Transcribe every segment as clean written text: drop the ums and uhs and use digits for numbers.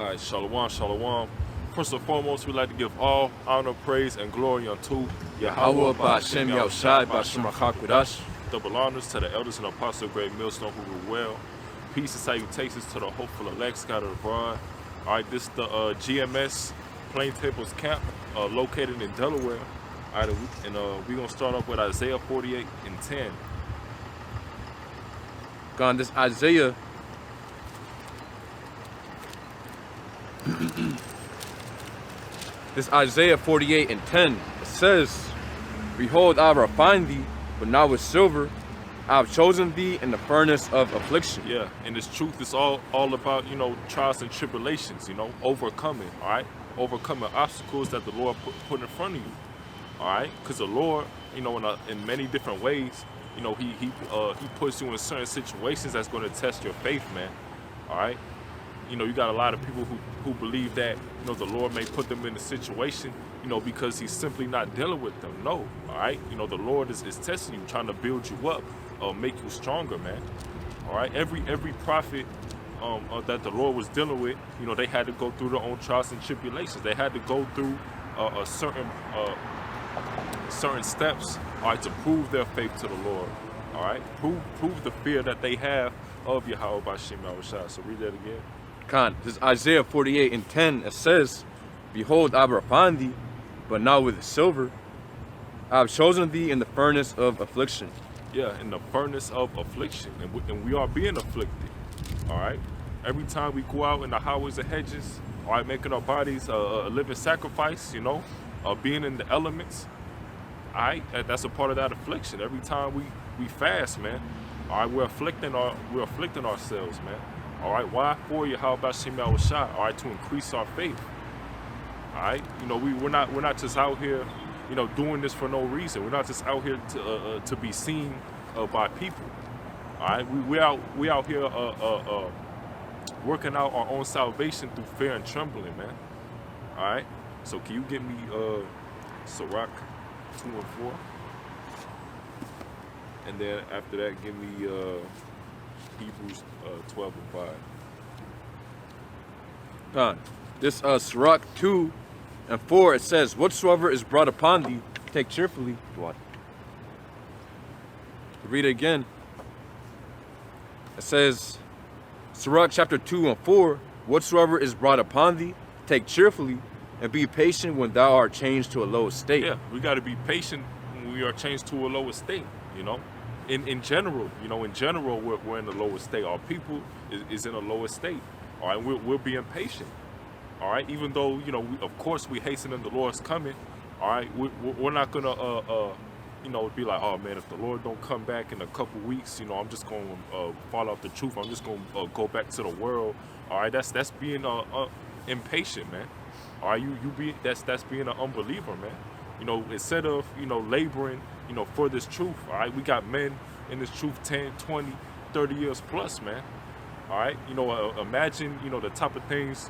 Alright, Shalom, Shalom. First and foremost, we'd like to give all honor, praise, and glory unto Yahweh Ba'Shem Yahushai Ba'Shem HaKadosh. Double honors to the elders and apostles of Great Millstone who rule well. Peace and salutations to the hopeful elect scattered abroad. Alright, this is the GMS Plaintables camp located in Delaware. Alright, and we're going to start off with Isaiah 48 and 10. God, this Isaiah This Isaiah 48 and 10, it says, "Behold, I have refined thee, but not with silver. I have chosen thee in the furnace of affliction." Yeah, and this truth is all about, trials and tribulations, overcoming, all right? Overcoming obstacles that the Lord put in front of you, all right? Because the Lord, in many different ways, he puts you in certain situations that's going to test your faith, man, all right? You got a lot of people who believe that, the Lord may put them in a situation, because he's simply not dealing with them. No, all right? The Lord is testing you, trying to build you up, make you stronger, man. All right? Every prophet that the Lord was dealing with, they had to go through their own trials and tribulations. They had to go through a certain steps, all right, to prove their faith to the Lord. All right? Prove the fear that they have of Yahweh Ba'Shem Yahushai. So read that again. God, this Isaiah 48 and 10, it says, "Behold, I have refined thee, but not with silver. I have chosen thee in the furnace of affliction." Yeah, in the furnace of affliction. And we are being afflicted, all right? Every time we go out in the highways and hedges, all right, making our bodies a living sacrifice, being in the elements, all right? That's a part of that affliction. Every time we fast, man, all right, we're afflicting ourselves, man. All right, why? For Yahweh Ba'Shem Yahushai, all right, to increase our faith. All right, we're not just out here, doing this for no reason. We're not just out here to be seen by people. All right, we out here working out our own salvation through fear and trembling, man. All right, so can you give me Sirach 2 and 4, and then after that, give me Hebrews 12 and 5. God, this Sirach 2 and 4, it says, "Whatsoever is brought upon thee, take cheerfully." What? Read it again. It says, Sirach chapter 2 and 4, "Whatsoever is brought upon thee, take cheerfully, and be patient when thou art changed to a low estate." Yeah, we got to be patient when we are changed to a low estate, In general, we're in the lowest state. Our people is in a lower state. All right, we're being patient. All right, even though of course we hasten in the Lord's coming. All right, we're not gonna be like, oh man, if the Lord don't come back in a couple weeks, I'm just gonna fall off the truth. I'm just gonna go back to the world. All right, that's being impatient, man. All right, that's being an unbeliever, man. Instead of laboring for this truth, all right, we got men in this truth 10, 20, 30 years plus, man. All right, imagine the type of things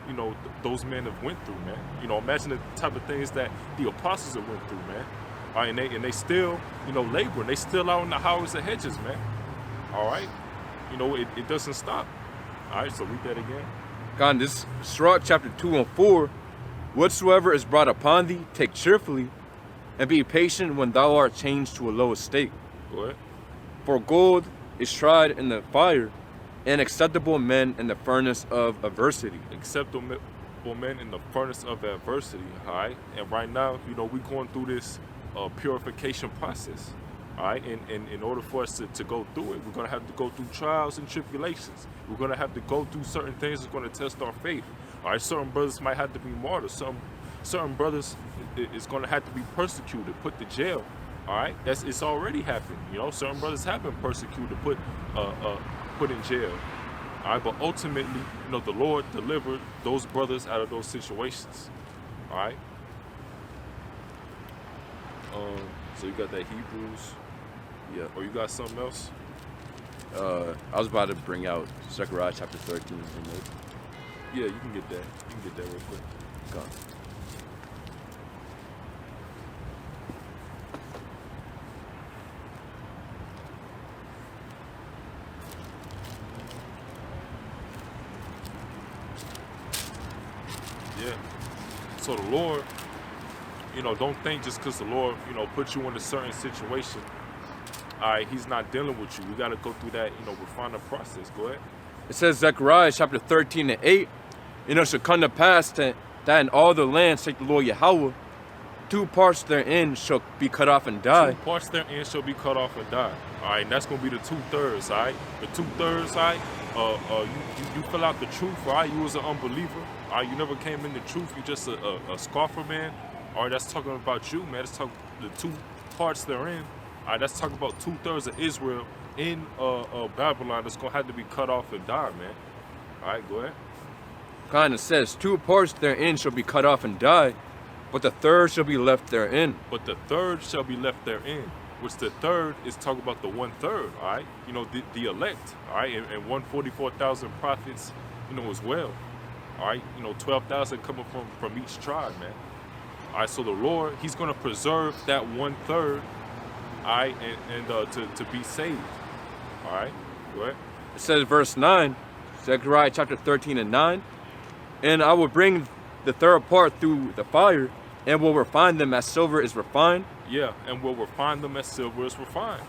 those men have went through, man. Imagine the type of things that the apostles have went through, man. All right, and they still laboring, they still out in the highways and hedges, man. All right, it doesn't stop. All right, so read that again. God, this Sirach chapter 2 and 4, "Whatsoever is brought upon thee, take cheerfully, and be patient when thou art changed to a low estate. Go ahead. For gold is tried in the fire, and acceptable men in the furnace of adversity." Acceptable men in the furnace of adversity, all right? And right now, we're going through this purification process, all right? And in order for us to go through it, we're going to have to go through trials and tribulations. We're going to have to go through certain things that's going to test our faith, all right? Certain brothers might have to be martyred. Certain brothers is going to have to be persecuted, put to jail. All right, it's already happened. Certain brothers have been persecuted, put in jail. All right, but ultimately, the Lord delivered those brothers out of those situations. All right. So you got that Hebrews, Yeah. or you got something else? I was about to bring out Zechariah chapter 13. Yeah, you can get that. You can get that real quick. God. Yeah. So the Lord, don't think just because the Lord, put you in a certain situation, all right, he's not dealing with you. We got to go through that, refining process. Go ahead. It says Zechariah chapter 13 and 8, it shall come to pass that in all the land, saith the Lord Yahweh, 2 parts therein shall be cut off and die. 2 parts therein shall be cut off and die. All right, and that's going to be the 2/3, all right? The 2/3, all right? You fill out the truth, all right? You was an unbeliever, all right? You never came in the truth. You just a scoffer, man. All right, that's talking about you, man. That's talking the 2 parts therein. All right, that's talking about 2/3 of Israel in Babylon that's going to have to be cut off and die, man. All right, go ahead. Kind of says, 2 parts therein shall be cut off and die, but the 3rd shall be left therein. But the 3rd shall be left therein, which the 3rd is talking about the 1/3, all right? The elect, all right? And 144,000 prophets, as well, all right? 12,000 coming from each tribe, man. All right, so the Lord, he's going to preserve that 1/3, all right, and to be saved, all right? Go ahead. It says verse 9, Zechariah chapter 13 and 9, and I will bring the 3rd part through the fire, and will refine them as silver is refined. Yeah, and we'll refine them as silver is refined.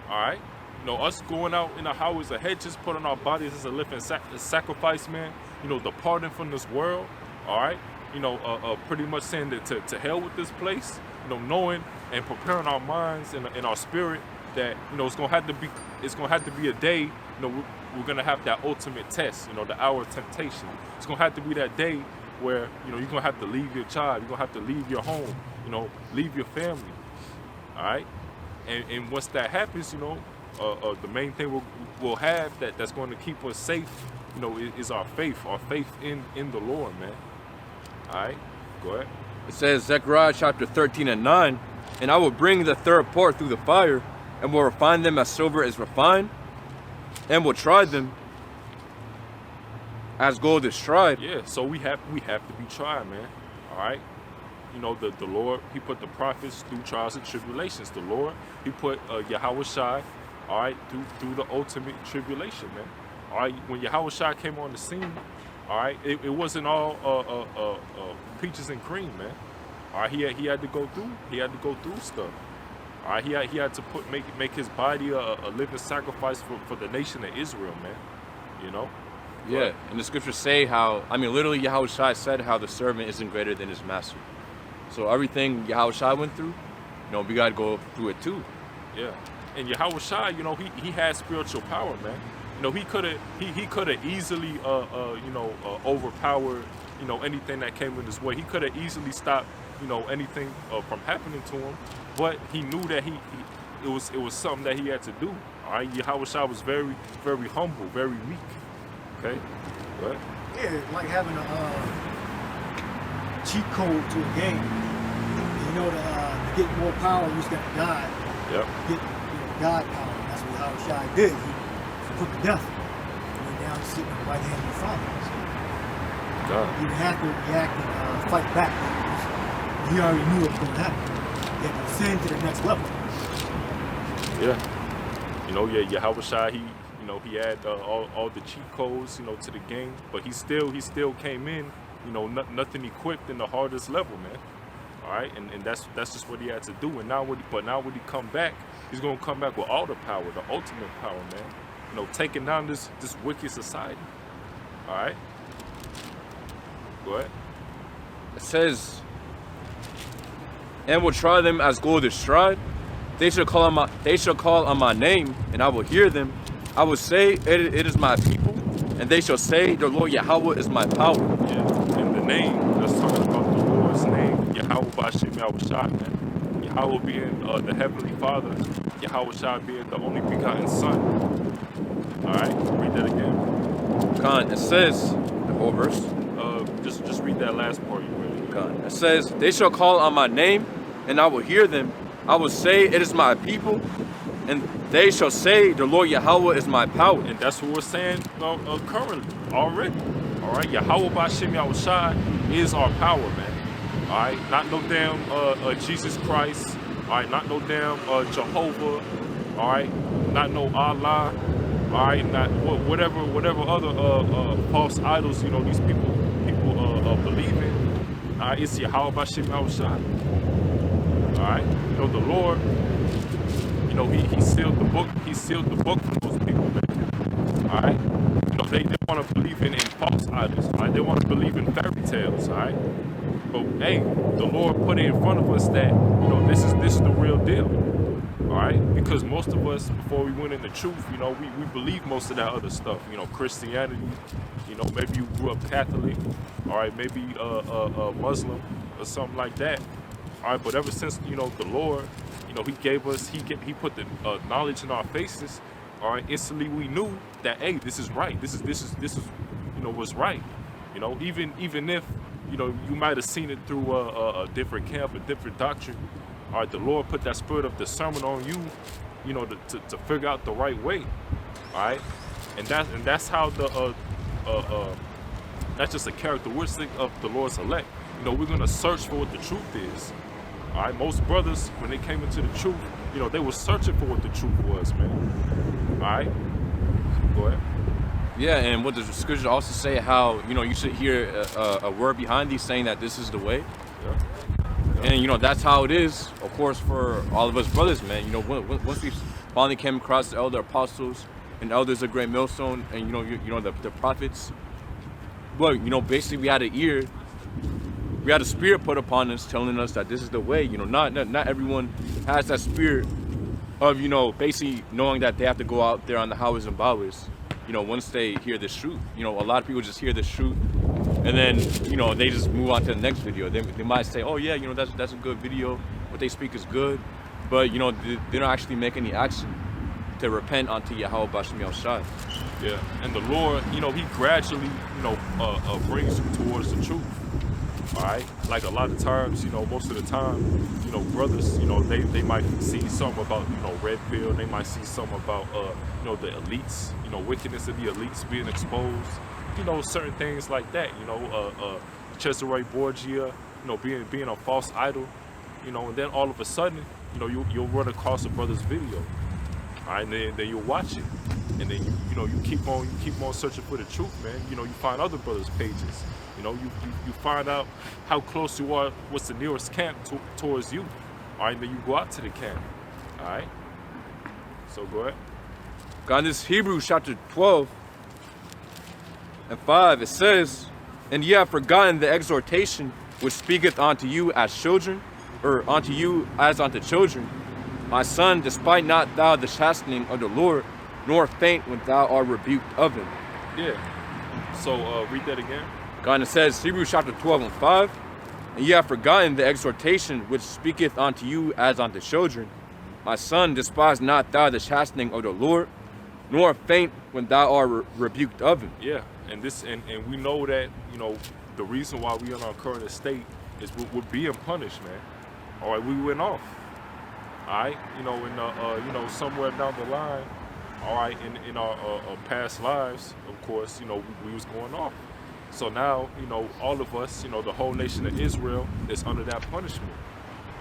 All right? Us going out in the highways of hedges, putting our bodies as a living sacrifice, man. Departing from this world, all right? Pretty much saying that to hell with this place, knowing and preparing our minds and our spirit that, it's going to have to be a day, we're going to have that ultimate test, the hour of temptation. It's going to have to be that day where, you're going to have to leave your child, you're going to have to leave your home, leave your family, all right? And once that happens, the main thing we'll have that's going to keep us safe, is our faith in the Lord, man. All right, go ahead. It says Zechariah chapter 13 and 9, and I will bring the 3rd part through the fire, and will refine them as silver is refined, and will try them as gold is tried. Yeah, so we have to be tried, man. All right. The Lord, he put the prophets through trials and tribulations. The Lord, he put Yahweh Shai, all right, through the ultimate tribulation, man. All right, when Yahweh Shai came on the scene, all right, it wasn't all peaches and cream, man. All right, he had to go through stuff. All right, he had to make his body a living sacrifice for the nation of Israel, man. Yeah, and the scriptures say how, literally Yahweh Shai said how the servant isn't greater than his master. So everything Yahweh Shai went through, we got to go through it too. Yeah, and Yahweh Shai, he had spiritual power, man. He could have easily, overpowered, anything that came in his way. He could have easily stopped, anything from happening to him. But he knew that it was something that he had to do. All right, Yahweh Shai was very, very humble, very meek. Okay, what? Yeah, like having a cheat code to a game. To get more power, you just got God. Yep. Get God power. That's what Yahweh Shai did. He put to death. And now he's sitting on the right hand of the Father. God. You didn't have to react and fight back. He already knew what was going to happen. You had to ascend to the next level. Yeah. Yahweh Shai, he had all the cheat codes, to the game, but he still came in, nothing equipped in the hardest level, man. All right, and that's just what he had to do. And now when he come back, he's gonna come back with all the power, the ultimate power, man. Taking down this wicked society. All right, go ahead. It says, and will try them as gold is tried. They shall call on my name, and I will hear them. I will say, it is my people, and they shall say, the Lord Yahweh is my power. Yeah, and the name, that's talking about the Lord's name, Yahweh B'Shem Yahweh Shai, man. Yahweh being the Heavenly Father, Yahweh Shai being the only begotten Son. All right, read that again. Khan, it says, the whole verse. Just read that last part you read. Khan, it says, they shall call on my name, and I will hear them. I will say, it is my people, and they shall say, the Lord Yahweh is my power. And that's what we're saying currently, already. All right, Yahweh B'Shem Yahweh Shai is our power, man. All right, not no damn Jesus Christ. All right, not no damn Jehovah. All right, not no Allah. All right, not whatever other false idols these people believe It's Yahweh Bashim Yahushai. All right. You know, the Lord, you know, he sealed the book. He sealed the book for those people, man. All right. You know, they want to believe in false idols. All right. They want to believe in fairy tales. All right. But hey, the Lord put it in front of us that, you know, this is the real deal. All right. Because most of us, before we went into truth, you know, we believe most of that other stuff. You know, Christianity. You know, maybe you grew up Catholic. All right. Maybe a Muslim or something like that. All right, but ever since, you know, the Lord, you know, he gave us, he put the knowledge in our faces. All right, instantly we knew that, hey, this is right. This is, you know, what's right. You know, even if, you know, you might have seen it through a different camp, a different doctrine. All right, the Lord put that spirit of discernment on you, you know, to figure out the right way. All right, and that's how that's just a characteristic of the Lord's elect. You know, we're gonna search for what the truth is. All right, most brothers, when they came into the truth, you know, they were searching for what the truth was, man. All right, go ahead. Yeah, and what the scriptures also say, how, you know, you should hear a word behind these saying that this is the way. Yeah. And, you know, that's how it is, of course, for all of us brothers, man. You know, once we finally came across the elder apostles and elders of Great Millstone and, you know, the prophets. But, you know, basically we had an ear. We had a spirit put upon us telling us that this is the way. You know, not everyone has that spirit of, you know, basically knowing that they have to go out there on the highways and byways, you know, once they hear this truth. You know, a lot of people just hear this truth and then, you know, they just move on to the next video. They might say, oh yeah, you know, that's a good video. What they speak is good. But, you know, they don't actually make any action to repent unto Yahweh Bashim Yahushai. Yeah, and the Lord, you know, he gradually, you know, brings you towards the truth. All right, like a lot of times, you know, most of the time, you know, brothers, you know, they might see something about, you know, red pill. They might see something about, you know, the elites, you know, wickedness of the elites being exposed. You know, certain things like that. You know, Cesare Borgia, you know, being a false idol. You know, and then all of a sudden, you know, you'll run across a brother's video. All right, and then you'll watch it, and then you know, you keep on searching for the truth, man. You know, you find other brothers' pages. You know, you find out how close you are, what's the nearest camp towards you. All right, then you go out to the camp. All right. So go ahead. God, in this Hebrews chapter 12 and 5, it says, "And ye have forgotten the exhortation which speaketh unto you as children, or unto you as unto children. My son, despite not thou the chastening of the Lord, nor faint when thou art rebuked of him." Yeah. So read that again. God, and it says, Hebrews chapter 12 and 5, "And ye have forgotten the exhortation which speaketh unto you as unto children. My son, despise not thou the chastening of the Lord, nor faint when thou art rebuked of him." Yeah, and we know that, you know, the reason why we are in our current estate is we're being punished, man. All right, we went off. All right, you know, you know, somewhere down the line, all right, in our past lives, of course, you know, we was going off. So now, you know, all of us, you know, the whole nation of Israel is under that punishment.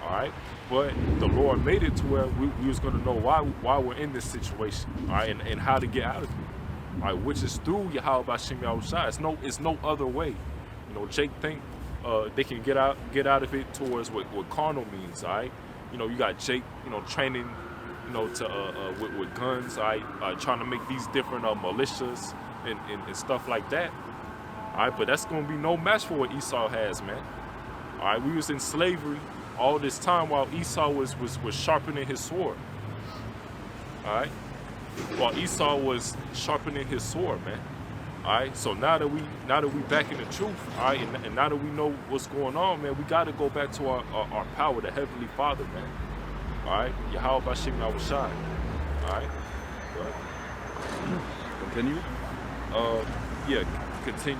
All right, but the Lord made it to where we was going to know why we're in this situation, all right, and how to get out of it, all right, which is through Yahweh Bashim Yahushai. It's no other way. You know, Jake think they can get out of it towards what carnal means, all right. You know, you got Jake, you know, training, you know, to with guns, all right, trying to make these different militias and stuff like that. All right, but that's gonna be no match for what Esau has, man. All right, we was in slavery all this time while Esau was sharpening his sword. All right, while Esau was sharpening his sword, man. All right, so now that we back in the truth, all right, and now that we know what's going on, man, we got to go back to our power, the Heavenly Father, man. All right, Yahweh Bashim Yahushai. All right, go ahead. Continue. Yeah, continue.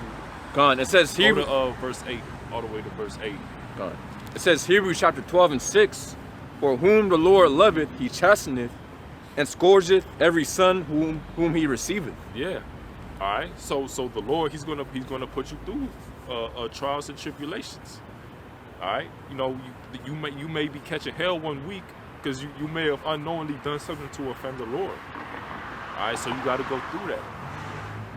God, it says Go Hebrews. to verse 8, all the way to verse 8. God. It says Hebrews chapter 12 and 6, "For whom the Lord loveth, he chasteneth, and scourgeth every son whom he receiveth." Yeah. All right. So the Lord, he's gonna put you through trials and tribulations. All right. You know, you may be catching hell one week because you may have unknowingly done something to offend the Lord. All right. So you got to go through that.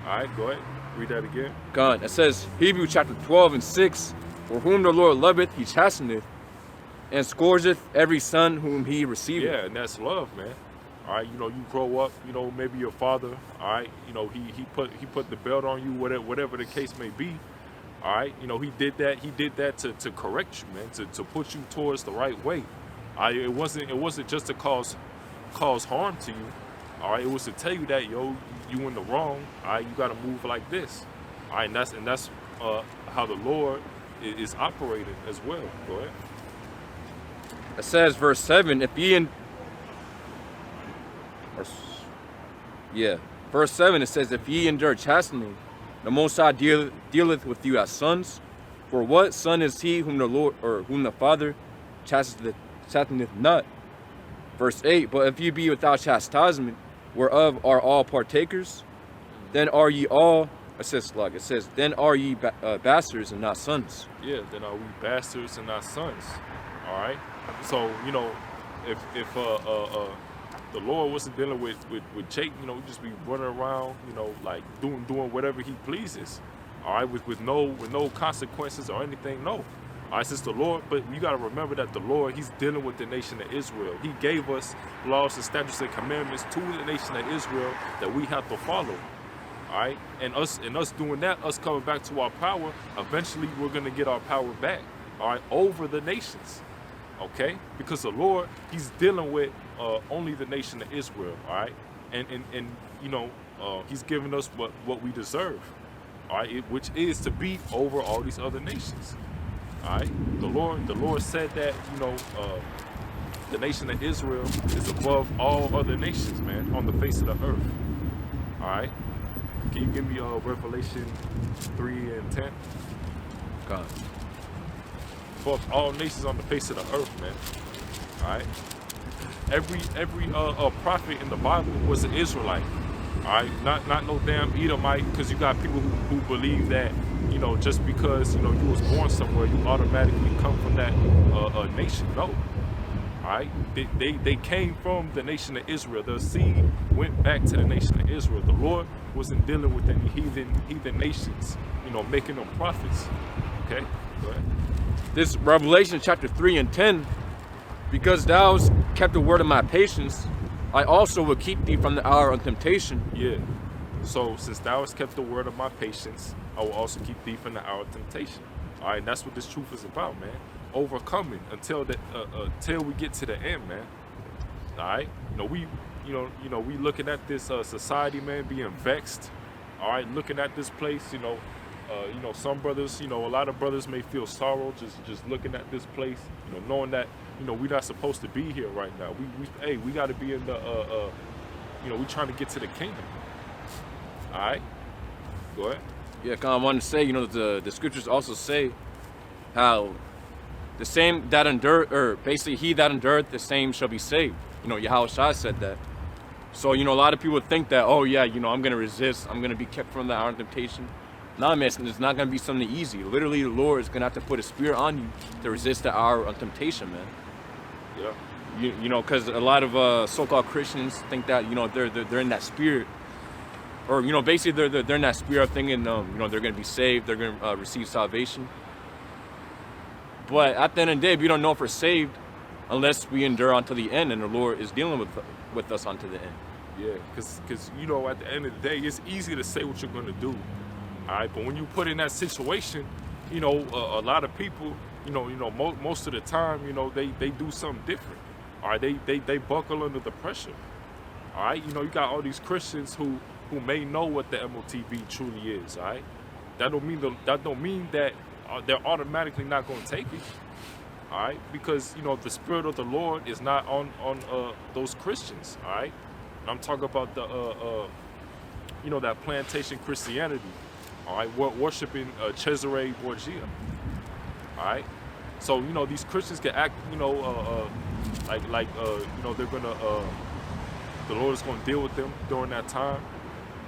All right. Go ahead. Read that again. God, it says Hebrews chapter 12 and 6, For whom the Lord loveth, he chasteneth, and scourgeth every son whom he receiveth. Yeah, and that's love, man. All right, you know, you grow up, you know, maybe your father, all right, you know, he put the belt on you, whatever the case may be. All right, you know, he did that to correct you, man, to put you towards the right way. It wasn't just to cause harm to you. All right, it was to tell you that, yo, you in the wrong. All right, you got to move like this. All right, and that's how the Lord is operating as well. Go ahead. It says, verse 7, verse 7, it says, if ye endure chastening, the Most High dealeth with you as sons. For what son is he whom the Lord, or whom the Father chasteneth not? Verse 8, but if ye be without chastisement, whereof are all partakers, then are ye all, it says, then are ye bastards and not sons. Yeah, then are we bastards and not sons. All right. So, you know, if the Lord wasn't dealing with Jake, you know, he'd just be running around, you know, like doing whatever he pleases. All right, with no consequences or anything. No. All right, since the Lord, but you got to remember that the Lord, he's dealing with the nation of Israel. He gave us laws, statutes, and commandments to the nation of Israel that we have to follow. All right, and us doing that, us coming back to our power, eventually we're gonna get our power back. All right, over the nations. Okay, because the Lord, he's dealing with only the nation of Israel. All right, and you know, he's giving us what we deserve. All right, which is to be over all these other nations. All right, the Lord said that, you know, the nation of Israel is above all other nations, man, on the face of the earth. All right, can you give me Revelation 3 and 10? God. Above all nations on the face of the earth, man. All right. Every prophet in the Bible was an Israelite. All right, not no damn Edomite, because you got people who believe that, you know, just because, you know, you was born somewhere, you automatically come from that nation. No. All right, they came from the nation of Israel. The seed went back to the nation of Israel. The Lord wasn't dealing with any heathen nations, you know, making them prophets. Okay, go ahead. This Revelation chapter 3 and 10, because thou hast kept the word of my patience, I also will keep thee from the hour of temptation. Yeah. So since thou hast kept the word of my patience, I will also keep thee from the hour of temptation. All right, and that's what this truth is about, man. Overcoming until we get to the end, man. All right. We looking at this society, man, being vexed. All right, looking at this place, some brothers, a lot of brothers may feel sorrow just looking at this place, knowing that, we're not supposed to be here right now. We got to be in the, we trying to get to the kingdom. All right, go ahead. Yeah, I wanted to say, the scriptures also say how the same that endured, or basically he that endured, the same shall be saved. Yahushua said that. So, a lot of people think that, oh yeah, I'm going to resist. I'm going to be kept from the hour of temptation. Nah, man, it's not going to be something easy. Literally, the Lord is going to have to put a spirit on you to resist the hour of temptation, man. Yeah. Because a lot of so-called Christians think that, they're in that spirit. Or, basically they're in that spirit of thinking, they're going to be saved. They're going to receive salvation. But at the end of the day, we don't know if we're saved unless we endure until the end, and the Lord is dealing with us until the end. Yeah, because at the end of the day, it's easy to say what you're going to do. All right, but when you put in that situation, a lot of people, most of the time, they do something different. All right, they buckle under the pressure. All right, you got all these Christians who may know what the MOTB truly is. All right, that don't mean that they're automatically not going to take it. All right, because the spirit of the Lord is not on those Christians. All right, and I'm talking about the that plantation Christianity. All right, worshiping Cesare Borgia. All right, so these Christians can act like they're gonna the Lord is gonna deal with them during that time.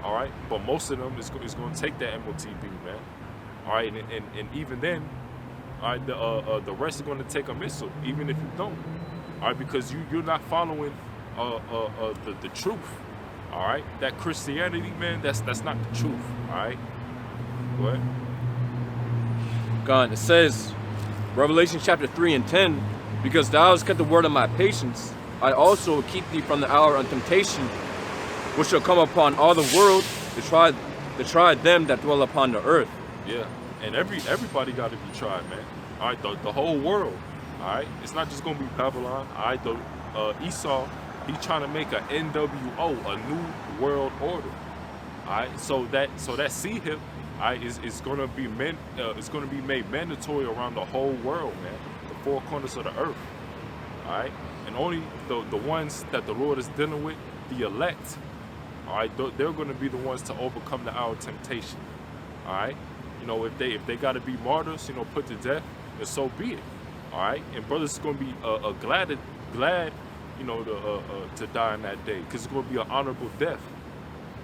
All right, but most of them is gonna take that MOTB, man. All right, and even then, all right, the rest are gonna take a missile, even if you don't. All right, because you're not following the truth. All right, that Christianity, man, that's not the truth. All right. Go ahead. God, it says, Revelation chapter 3 and 10, because thou hast kept the word of my patience, I also will keep thee from the hour of temptation, which shall come upon all the world to try them that dwell upon the earth. Yeah, and everybody got to be tried, man. All right, the whole world. All right, it's not just gonna be Babylon. All right, Esau, he's trying to make a NWO, a new world order. All right, so that sea hip, all right, is gonna be made mandatory around the whole world, man. The four corners of the earth. All right, and only the ones that the Lord is dealing with, the elect. All right, they're going to be the ones to overcome the hour of temptation. All right, you know, if they got to be martyrs, you know, put to death, then so be it. All right, and brothers going to be glad, you know, to die in that day, because it's going to be an honorable death.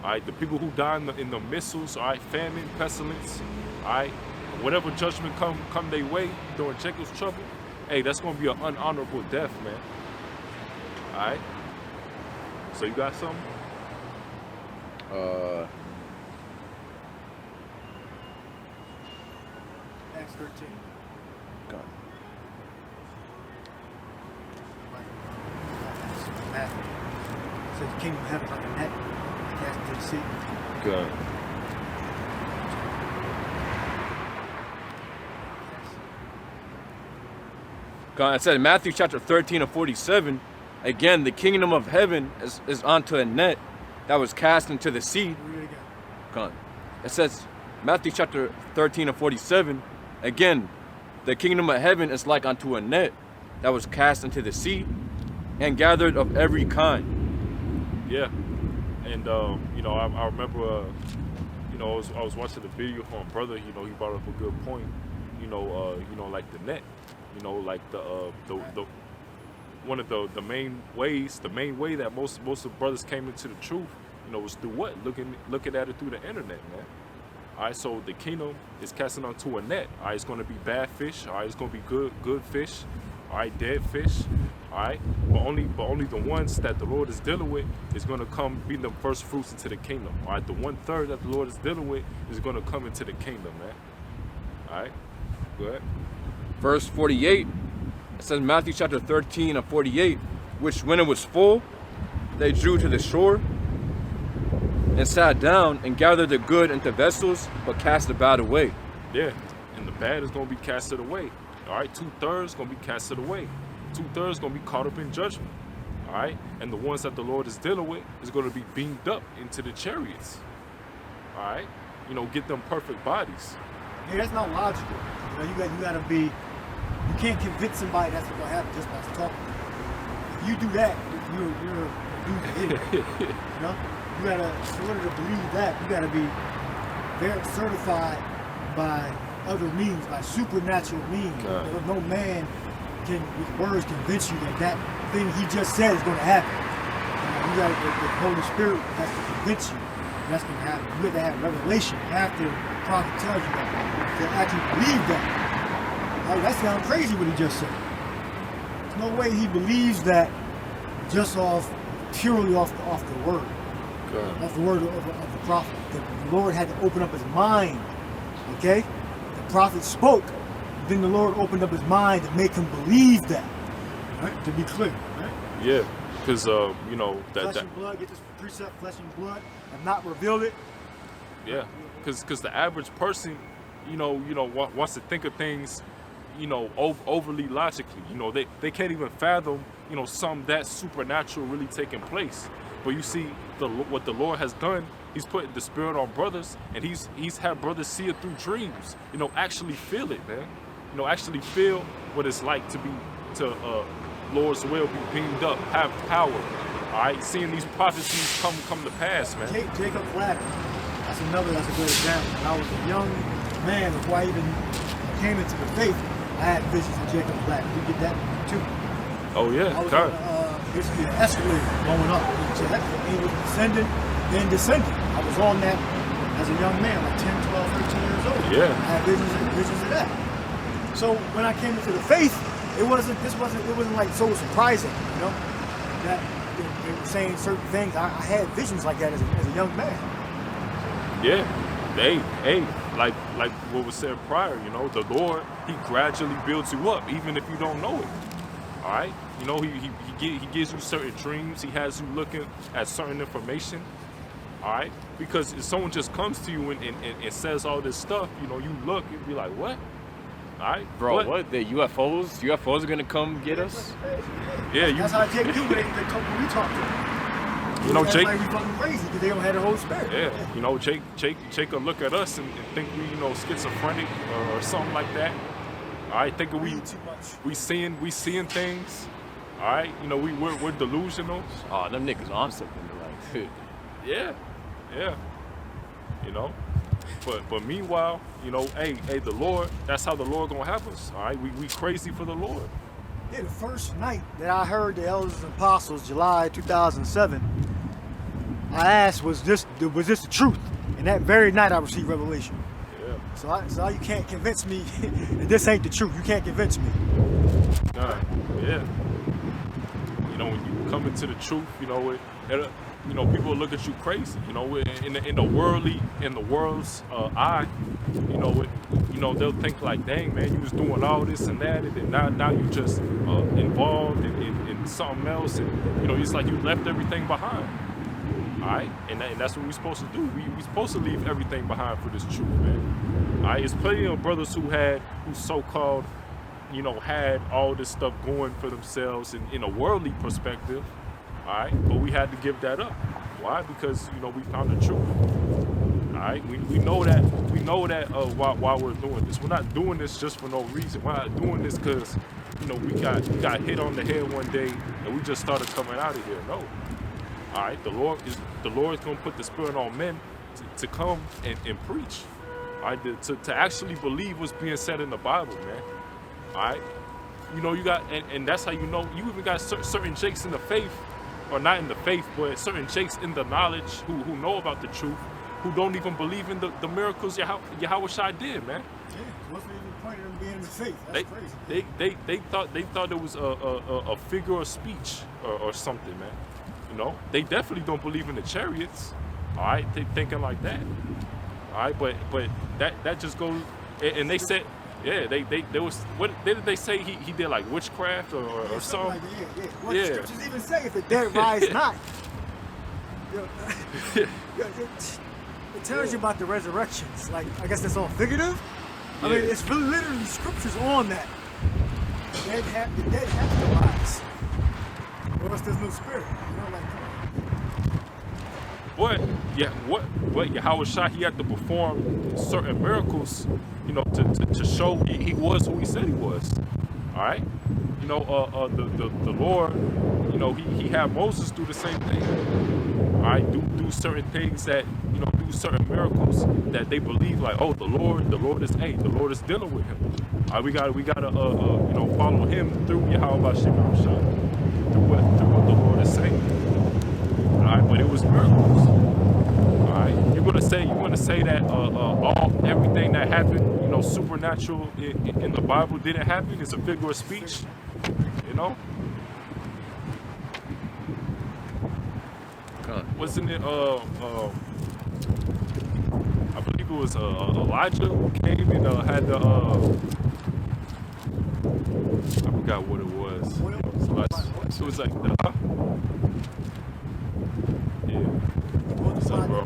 All right, the people who die in the missiles, all right, famine, pestilence, all right, whatever judgment come their way during Jacob's trouble, hey, that's going to be an unhonorable death, man. All right, so you got something? Acts 13. God. Matthew. It says the kingdom of heaven like a net cast into the sea. God. God, it said in Matthew chapter 13 and 47, again, the kingdom of heaven is unto a net that was cast into the sea. Read it again. God. It says, Matthew chapter 13 and 47, again, the kingdom of heaven is like unto a net that was cast into the sea and gathered of every kind. Yeah, and you know, I remember, you know, I was watching the video from a brother. You know, he brought up a good point. You know, like the net. You know, like the one of the main ways, the main way that most of the brothers came into the truth, you know, was through what? Looking at it through the internet, man. All right, so the kingdom is casting onto a net. All right, it's going to be bad fish. All right, it's going to be good fish. All right, dead fish. All right, but only the ones that the Lord is dealing with is going to come be the first fruits into the kingdom. All right, the 1/3 that the Lord is dealing with is going to come into the kingdom, man. All right, go ahead. Verse 48, it says Matthew chapter 13 and 48, which when it was full, they drew to the shore and sat down and gathered the good into vessels, but cast the bad away. Yeah, and the bad is going to be casted away. All right, 2/3 going to be casted away. 2/3 going to be caught up in judgment. All right, and the ones that the Lord is dealing with is going to be beamed up into the chariots. All right, you know, get them perfect bodies. Yeah, that's not logical. You know, you gotta be. You can't convince somebody that's what's gonna happen just by talking. If you do that, you're a idiot. You know, you gotta, in order to believe that, you gotta be very certified by other means, by supernatural means. No man can, with words, convince you that thing he just said is gonna happen. You gotta, the Holy Spirit has to convince you that's gonna happen. You have to have revelation after the prophet tells you that to actually believe that. Like, that sounds crazy what he just said. There's no way he believes that just purely off the word. God. Off the word of the prophet. The Lord had to open up his mind. Okay? The prophet spoke, then the Lord opened up his mind to make him believe that. Right? To be clear. Right? Yeah, because you know flesh and blood, get this precept, flesh and blood, have not revealed it. Yeah, because the average person, you know, wants to think of things, you know, overly logically. You know, they can't even fathom, you know, some that supernatural really taking place. But you see, what the Lord has done, he's putting the Spirit on brothers, and he's had brothers see it through dreams. You know, actually feel it, man. You know, actually feel what it's like to Lord's will be beamed up, have power. All right, seeing these prophecies come to pass, man. Jacob Flatter. That's a good example. When I was a young man, before I even came into the faith, I had visions of Jacob Flatter. You get that too? Oh yeah, I was basically an escalator going up. It was descending, then descending. I was on that as a young man, like 10, 12, 13 years old. Yeah. I had visions of that. So when I came into the faith, it wasn't like so surprising, you know, that they were saying certain things. I had visions like that as a young man. Yeah, hey, like what was said prior, you know, the Lord, he gradually builds you up, even if you don't know it. All right, you know, he gives you certain dreams. He has you looking at certain information. All right, because if someone just comes to you and says all this stuff, you know, you look and be like, what? All right, Bro, but, what? The UFOs are gonna come get us? Yeah, That's how Jake do when we talk to them. you know, Jake. Like we fucking crazy because they don't have the Holy Spirit. Yeah, you know, Jake will look at us and think we, you know, schizophrenic or something like that. All right, thinking Read too much. we seeing things. All right, you know, we're delusional. Oh, them niggas on something. Like, Yeah, you know. But meanwhile, you know, hey, the Lord, that's how the Lord gonna have us. All right, we crazy for the Lord. Yeah, the first night that I heard the Elders and Apostles, July 2007, I asked, was this the truth? And that very night I received revelation. Yeah. So you can't convince me that this ain't the truth. You can't convince me. Nah, yeah. You know, when you come into the truth, you know, you know, people look at you crazy. You know, in the world's eye, you know, they'll think like, dang man, you was doing all this and that, and then now you just involved in something else, and you know, it's like you left everything behind. All right, and that's what we're supposed to do. We supposed to leave everything behind for this truth, man. All right, it's plenty of brothers who so-called, you know, had all this stuff going for themselves in a worldly perspective. All right, but we had to give that up. Why? Because, you know, we found the truth. All right, we know that while we're doing this, we're not doing this just for no reason. We're not doing this because, you know, we got hit on the head one day and we just started coming out of here. No. All right, the Lord is gonna put the Spirit on men to come and preach. All right, to actually believe what's being said in the Bible, man. All right, you know, you got and that's how you know. You even got certain jakes in the faith, or not in the faith, but certain jakes in the knowledge who know about the truth, who don't even believe in the miracles Yahweh Shai did, man. Yeah, what's the point of them being in the faith? That's crazy. They thought it was a figure of speech or something, man. You know, they definitely don't believe in the chariots. All right, they thinking like that. All right, but that just goes, and they said, yeah, they was, what did they say he did, like witchcraft or something? Like that, yeah. What Yeah. the scriptures even say, if the dead rise not? It tells you about the resurrections. Like, I guess that's all figurative. I mean, it's really literally scriptures on that. The dead have to rise. Or else there's no spirit. You know, like, what Yahweh Shai, he had to perform certain miracles, you know, to show he was who he said he was. All right, you know, the Lord, you know, he had Moses do the same thing. All right, do certain things that, you know, do certain miracles that they believe, like, oh, the Lord is dealing with him. All right, we gotta you know, follow him through Yahweh Shai, through what the Lord is saying. All right, but it was miracles. All right, you're gonna say that everything that happened, you know, supernatural in the Bible didn't happen. It's a figure of speech, you know. Wasn't it? I believe it was Elijah who came and had the. I forgot what it was. So it was like the. Yeah. What's up, bro?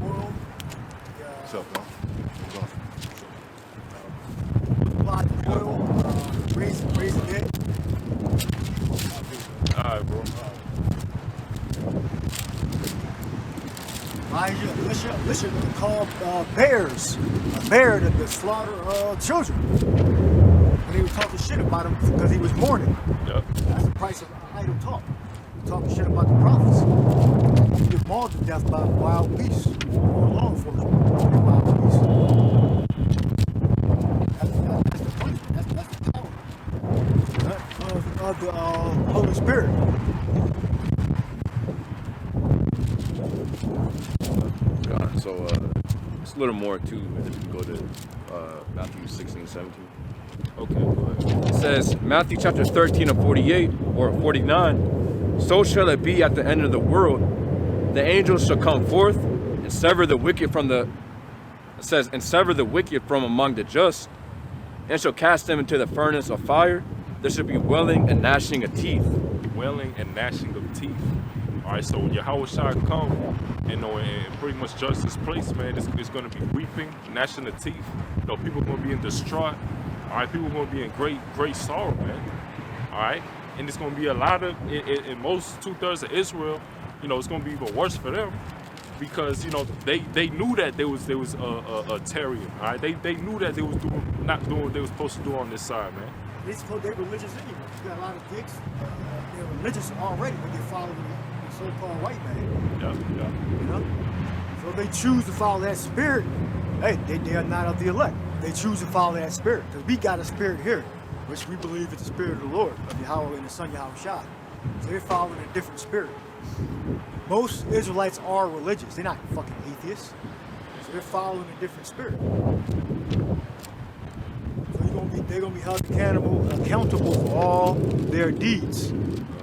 What's up, bro? Raise the dead. Alright, bro. Elisha called bears, a bear that slaughter children. And he was talking shit about him because he was mourning. Yep. That's the price of idle talk. Talking shit about the prophets. You get mauled to death by wild beasts or law enforcement. Wild beasts. That's the punishment. That's the power of the Holy Spirit. God, so it's a little more too. If you go to Matthew 16, 17. Okay, go ahead. It says, Matthew chapter 13 of 48 or 49, so shall it be at the end of the world. The angels shall come forth and sever the wicked from the It says, and sever the wicked from among the just, and shall cast them into the furnace of fire. There shall be wailing and gnashing of teeth. Wailing and gnashing of teeth. All right, so when Yahweh Shai come, and pretty much judge this place, man, it's going to be weeping, gnashing of teeth. People are going to be in distraught. All right, people are going to be in great sorrow, man. All right, and it's going to be a lot of, in most 2/3 of Israel, it's going to be even worse for them because they knew that there was a Tyrian. All right, they knew that they was not doing what they were supposed to do on this side, man. They're religious anyway. You got a lot of dicks. They're religious already, but they're following the so-called white man. Yeah. So if they choose to follow that spirit, hey, they are not of the elect. They choose to follow that spirit because we got a spirit here, which we believe is the spirit of the Lord, of Yahweh and the Son Yahweh Shai. So they're following a different spirit. Most Israelites are religious. They're not fucking atheists. So they're following a different spirit. So they're gonna be held accountable for all their deeds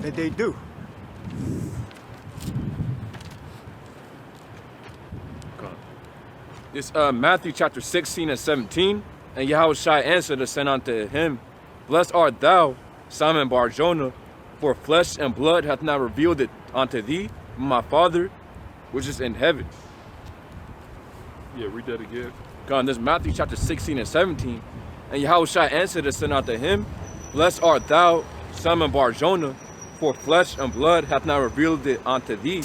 that they do. This Matthew chapter 16 and 17, and Yahweh Shai answered and said unto him, Blessed art thou, Simon Bar-Jonah, for flesh and blood hath not revealed it unto thee, but my Father which is in heaven. Yeah, read that again. God, this Matthew chapter 16 and 17, and Yahweh Shai answered and said unto him, Blessed art thou, Simon Bar-Jonah, for flesh and blood hath not revealed it unto thee,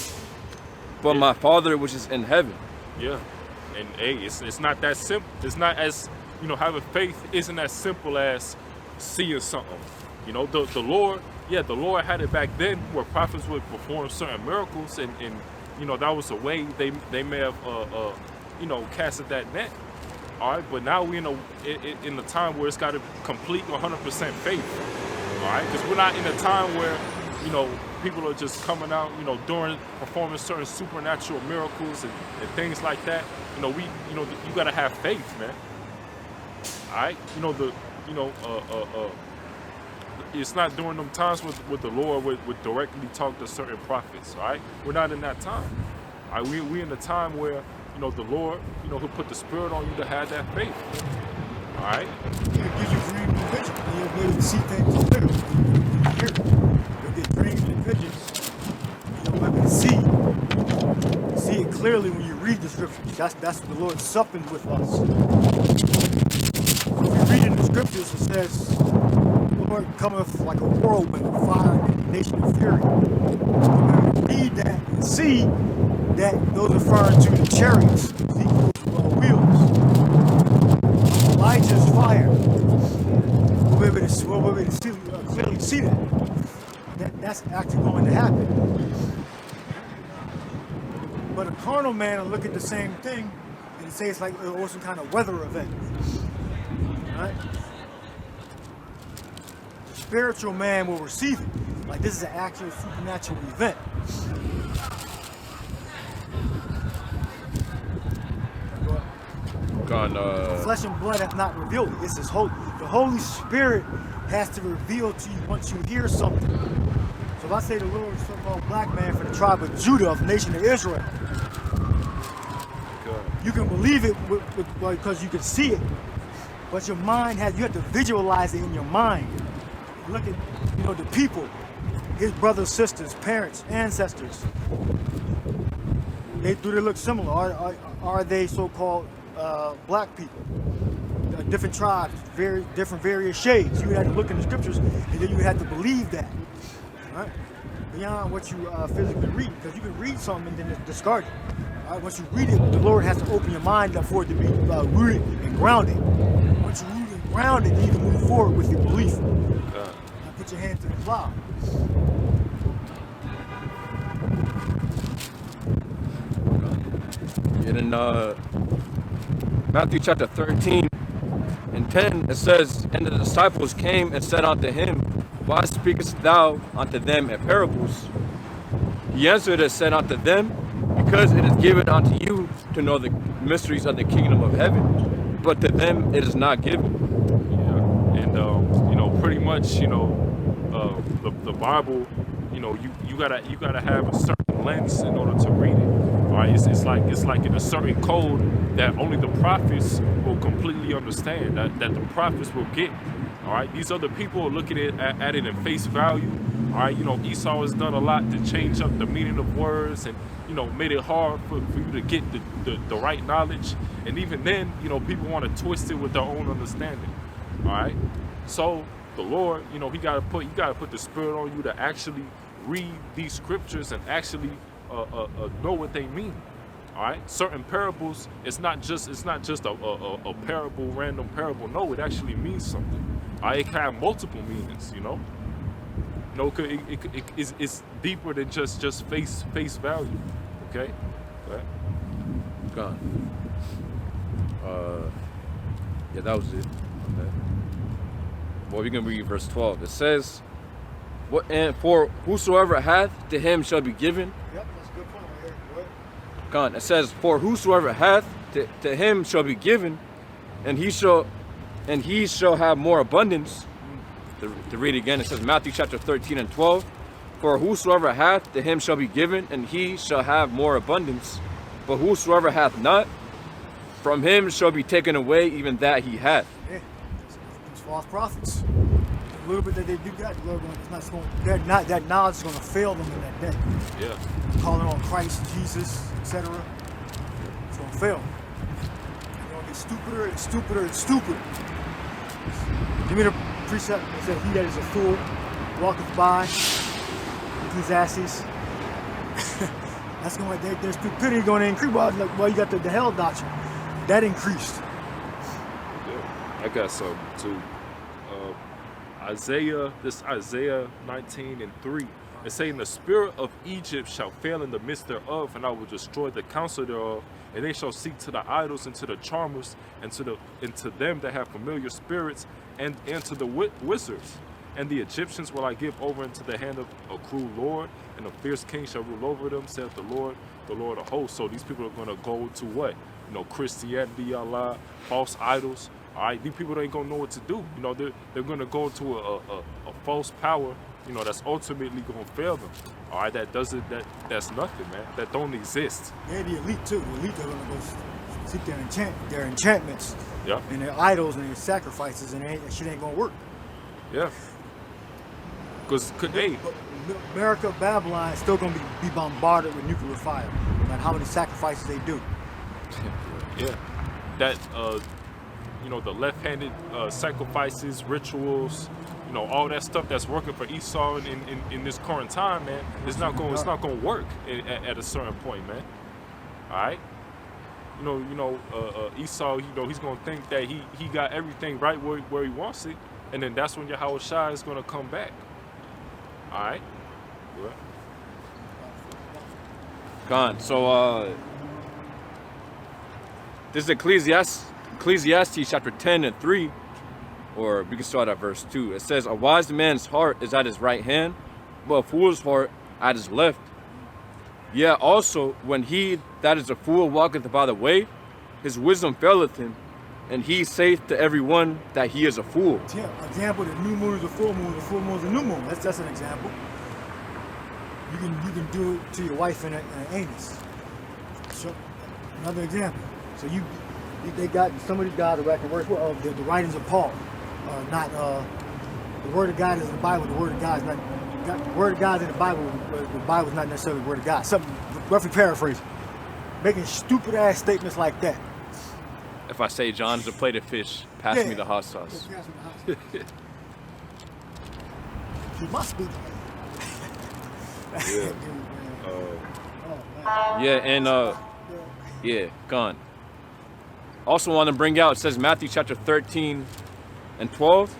but my Father which is in heaven. Yeah. And hey, it's not that simple. It's not as, having faith isn't as simple as seeing something. The Lord, the Lord had it back then where prophets would perform certain miracles and that was a way they may have casted that net. All right, but now we in the time where it's got to complete 100% faith. All right, because we're not in a time where people are just coming out, during performing certain supernatural miracles and things like that. You gotta have faith, man. All right, it's not during them times with the Lord would directly talk to certain prophets. All right, we're not in that time. All right, we in the time where the Lord, who put the Spirit on you to have that faith. All right. It gives you dreams and visions, and you'll be able to see things clearly. You hear it. You'll get dreams and visions. You'll be able to see it clearly when you read the scriptures. That's what the Lord supping with us. If you read in the scriptures, it says, the Lord cometh like a whirlwind of fire and nation of fury. So read that and see that those referring to the chariots, Ezekiel's wheels. Elijah's fire. We'll be able to clearly see that. That's actually going to happen. But a carnal man will look at the same thing and say it's like some kind of weather event. Right? The spiritual man will receive it. Like this is an actual supernatural event. Flesh and blood hath not revealed it. This is holy. The Holy Spirit has to reveal to you once you hear something. So if I say the Lord is so-called black man for the tribe of Judah of the nation of Israel, you can believe it because you can see it. But your mind you have to visualize it in your mind. Look at the people, his brothers, sisters, parents, ancestors. Do they look similar? Are they so-called black people? Different tribes, very different, various shades. You would have to look in the scriptures, and then you would have to believe that, right? Beyond what you physically read, because you can read something and then discard it. Right? Once you read it, the Lord has to open your mind up for it to be rooted and grounded. Once you're rooted and grounded, you can move forward with your belief. Now put your hand to the plow. And in Matthew chapter 13 and 10, it says, And the disciples came and said unto him, Why speakest thou unto them in parables? He answered and said unto them, Because it is given unto you to know the mysteries of the kingdom of heaven, but to them it is not given. Yeah, and pretty much, the Bible, you gotta have a certain lens in order to read it. All right, it's like in a certain code that only the prophets will completely understand, that the prophets will get. All right, these other people are looking at it in face value. All right, Esau has done a lot to change up the meaning of words and, made it hard for you to get the right knowledge. And even then, people want to twist it with their own understanding. All right, so the Lord, you gotta put the Spirit on you to actually read these scriptures and actually know what they mean. All right, certain parables, it's not just a parable, random parable. No, it actually means something. All right, it can have multiple meanings. No, it's deeper than just face value. Okay, Gone. Yeah, that was it. Okay. Well, we can read verse 12. It says, and for whosoever hath, to him shall be given. Yep, that's a good point right here. Go ahead. Gone. It says, for whosoever hath, to him shall be given, and he shall have more abundance. To read again, it says Matthew chapter 13 and 12. For whosoever hath, to him shall be given, and he shall have more abundance. But whosoever hath not, from him shall be taken away even that he hath. Yeah, it's false prophets. A little bit that they do got, that knowledge is going to fail them in that day. Yeah. Calling on Christ, Jesus, etc. It's going to fail. They're going to get stupider and stupider and stupider. Give me the precept that said, he that is a fool walketh by, Ecclesiastes. That's going to, their stupidity going to increase. Well, you got the hell doctrine. That increased. Yeah. I got something too. Isaiah 19 and 3. It's saying, the spirit of Egypt shall fail in the midst thereof, and I will destroy the counsel thereof, and they shall seek to the idols and to the charmers and to them that have familiar spirits and to the wizards. And the Egyptians will I give over into the hand of a cruel lord, and a fierce king shall rule over them, saith the Lord of hosts. So these people are going to go to what? Christianity, Allah, false idols. All right, these people ain't gonna know what to do. They're gonna go to a false power, that's ultimately gonna fail them. All right, that's nothing, man. That don't exist. Yeah, the elite too. The elite are gonna go seek their enchantments, Yeah, and their idols and their sacrifices, and that shit ain't gonna work. yeah. Cause hey, America, Babylon is still gonna be bombarded with nuclear fire, no matter how many sacrifices they do. yeah, that the left-handed sacrifices, rituals, all that stuff that's working for Esau in this current time, man, it's not going to work at a certain point, man. All right, Esau, he's going to think that he got everything right where he wants it, and then that's when Yahweh Shai is going to come back. All right. Yeah. Gone. So this is Ecclesiastes chapter 10 and 3, or we can start at verse 2. It says, a wise man's heart is at his right hand, but a fool's heart at his left. Yeah, also, when he that is a fool walketh by the way, his wisdom faileth him, and he saith to every one that he is a fool. Yeah, example, the new moon is a full moon is a new moon. That's an example. You can do it to your wife in an anus. So, another example. So they got some of these guys are racking words. Well, the writings of Paul, not the word of God is in the Bible. The word of God is not. The word of God is in the Bible. The Bible is not necessarily the word of God. Something roughly paraphrasing, making stupid ass statements like that. If I say John's a plate of fish, pass me the hot sauce. Pass me the hot sauce. He must be. Yeah. Yeah, and yeah, gone. Also want to bring out, it says Matthew chapter 13 and 12.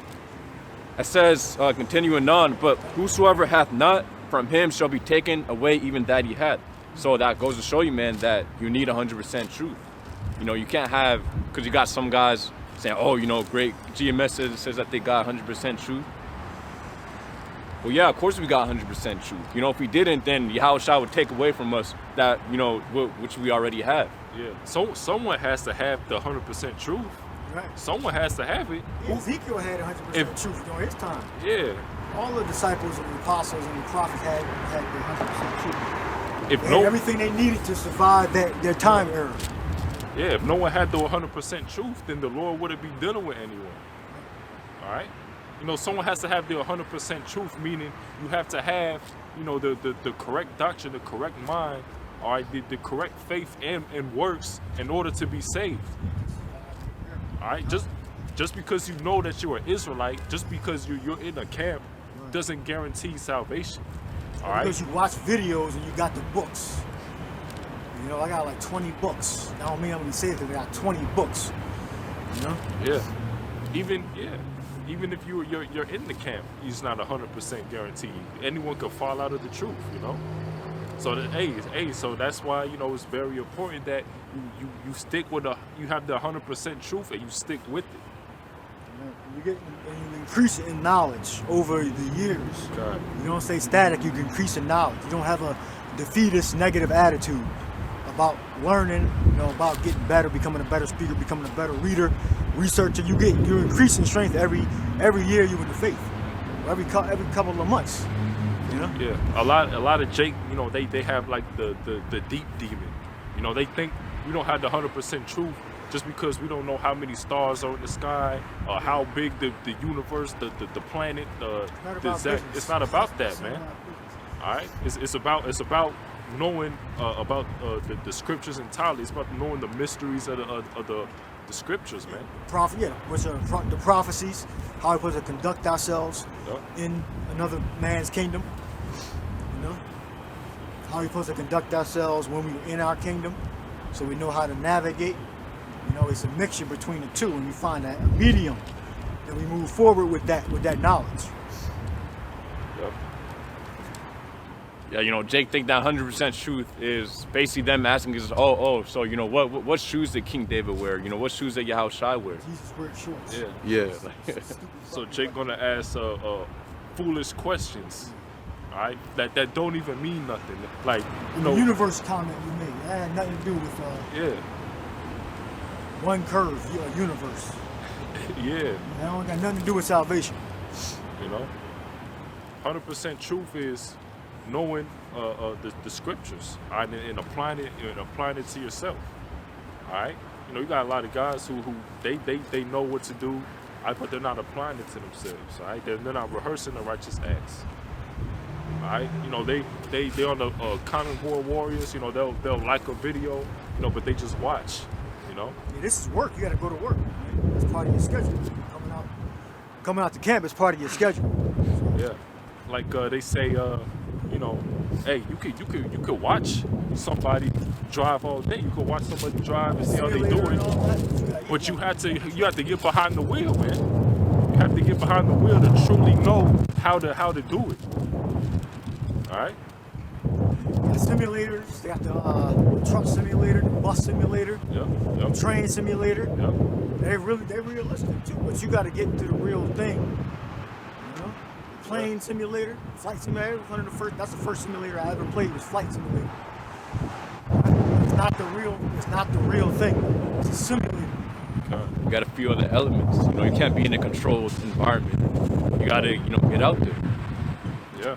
It says, continuing on, but whosoever hath not, from him shall be taken away even that he hath. So that goes to show you, man, that you need 100% truth. You can't have, because you got some guys saying, oh, great GMS says that they got 100% truth. Well, yeah, of course we got 100% truth. If we didn't, then Yahweh Shai would take away from us that, which we already have. Yeah. So someone has to have the 100% truth. Right. Someone has to have it. Ezekiel had 100% truth during his time. Yeah. All the disciples and the apostles and the prophets had the 100% truth. if They no, had everything they needed to survive their time era. yeah, if no one had the 100% truth, then the Lord wouldn't be dealing with anyone. All right, you know, someone has to have the 100% truth, meaning you have to have, you know, the correct doctrine, the correct mind, all right, the correct faith and works in order to be saved. All right, just because you know that you're an Israelite, just because you're in a camp, doesn't guarantee salvation. All right. Because you watch videos and you got the books. You know, I got like 20 books. That don't mean I'm gonna say that I got 20 books. You know? Yeah. Even if you're in the camp, it's not 100% guaranteed. Anyone could fall out of the truth, you know. So so that's why, you know, it's very important that you stick with you have the 100% truth and you stick with it. You increase in knowledge over the years. God. You don't stay static, you increase in knowledge. You don't have a defeatist negative attitude about learning, you know, about getting better, becoming a better speaker, becoming a better reader, researcher. You're increasing strength every year you in the faith. Every couple of months. You know? Yeah. A lot of Jake, you know, they have like the deep demon. You know, they think we don't have the 100% truth just because we don't know how many stars are in the sky, or how big the universe, the planet, it's not about that, man. All right, it's about knowing about the scriptures entirely. It's about knowing the mysteries of the scriptures, man. The prophecies, how we're supposed to conduct ourselves in another man's kingdom. You know, how we're supposed to conduct ourselves when we're in our kingdom, so we know how to navigate. You know, it's a mixture between the two, and we find that medium, and we move forward with that knowledge. Yep. Yeah, you know, Jake think that 100% truth is basically them asking us, so you know, what shoes did King David wear? You know, what shoes did Yahushua wear? Jesus wear shorts. Yeah. So Jake gonna ask foolish questions, all right? That don't even mean nothing. Like, you know, The universe comment you made, that had nothing to do with yeah. one curve, universe. Yeah. That don't got nothing to do with salvation. You know, 100% truth is knowing the scriptures, all right, and applying it to yourself. All right, you know, you got a lot of guys who they know what to do, all right, but they're not applying it to themselves. All right, they're not rehearsing the righteous acts. All right, you know, they're on the common war warriors. You know, they'll like a video, you know, but they just watch. You know, Yeah, this is work. You got to go to work. Man. It's part of your schedule. Coming out to camp is part of your schedule. yeah, like they say, you know, hey, you could watch somebody drive all day. You could watch somebody drive and see how they do it. But you have to get behind the wheel, man. You have to get behind the wheel to truly know how to do it. All right. The simulators, they got the truck simulator, the bus simulator, Yep. train simulator. Yep. They're realistic too, but you got to get to the real thing. You know, plane simulator, flight simulator. That's the first simulator I ever played was flight simulator. It's not the real thing. It's a simulator. You gotta feel the elements. You know, you can't be in a controlled environment. You gotta, you know, get out there. Yeah.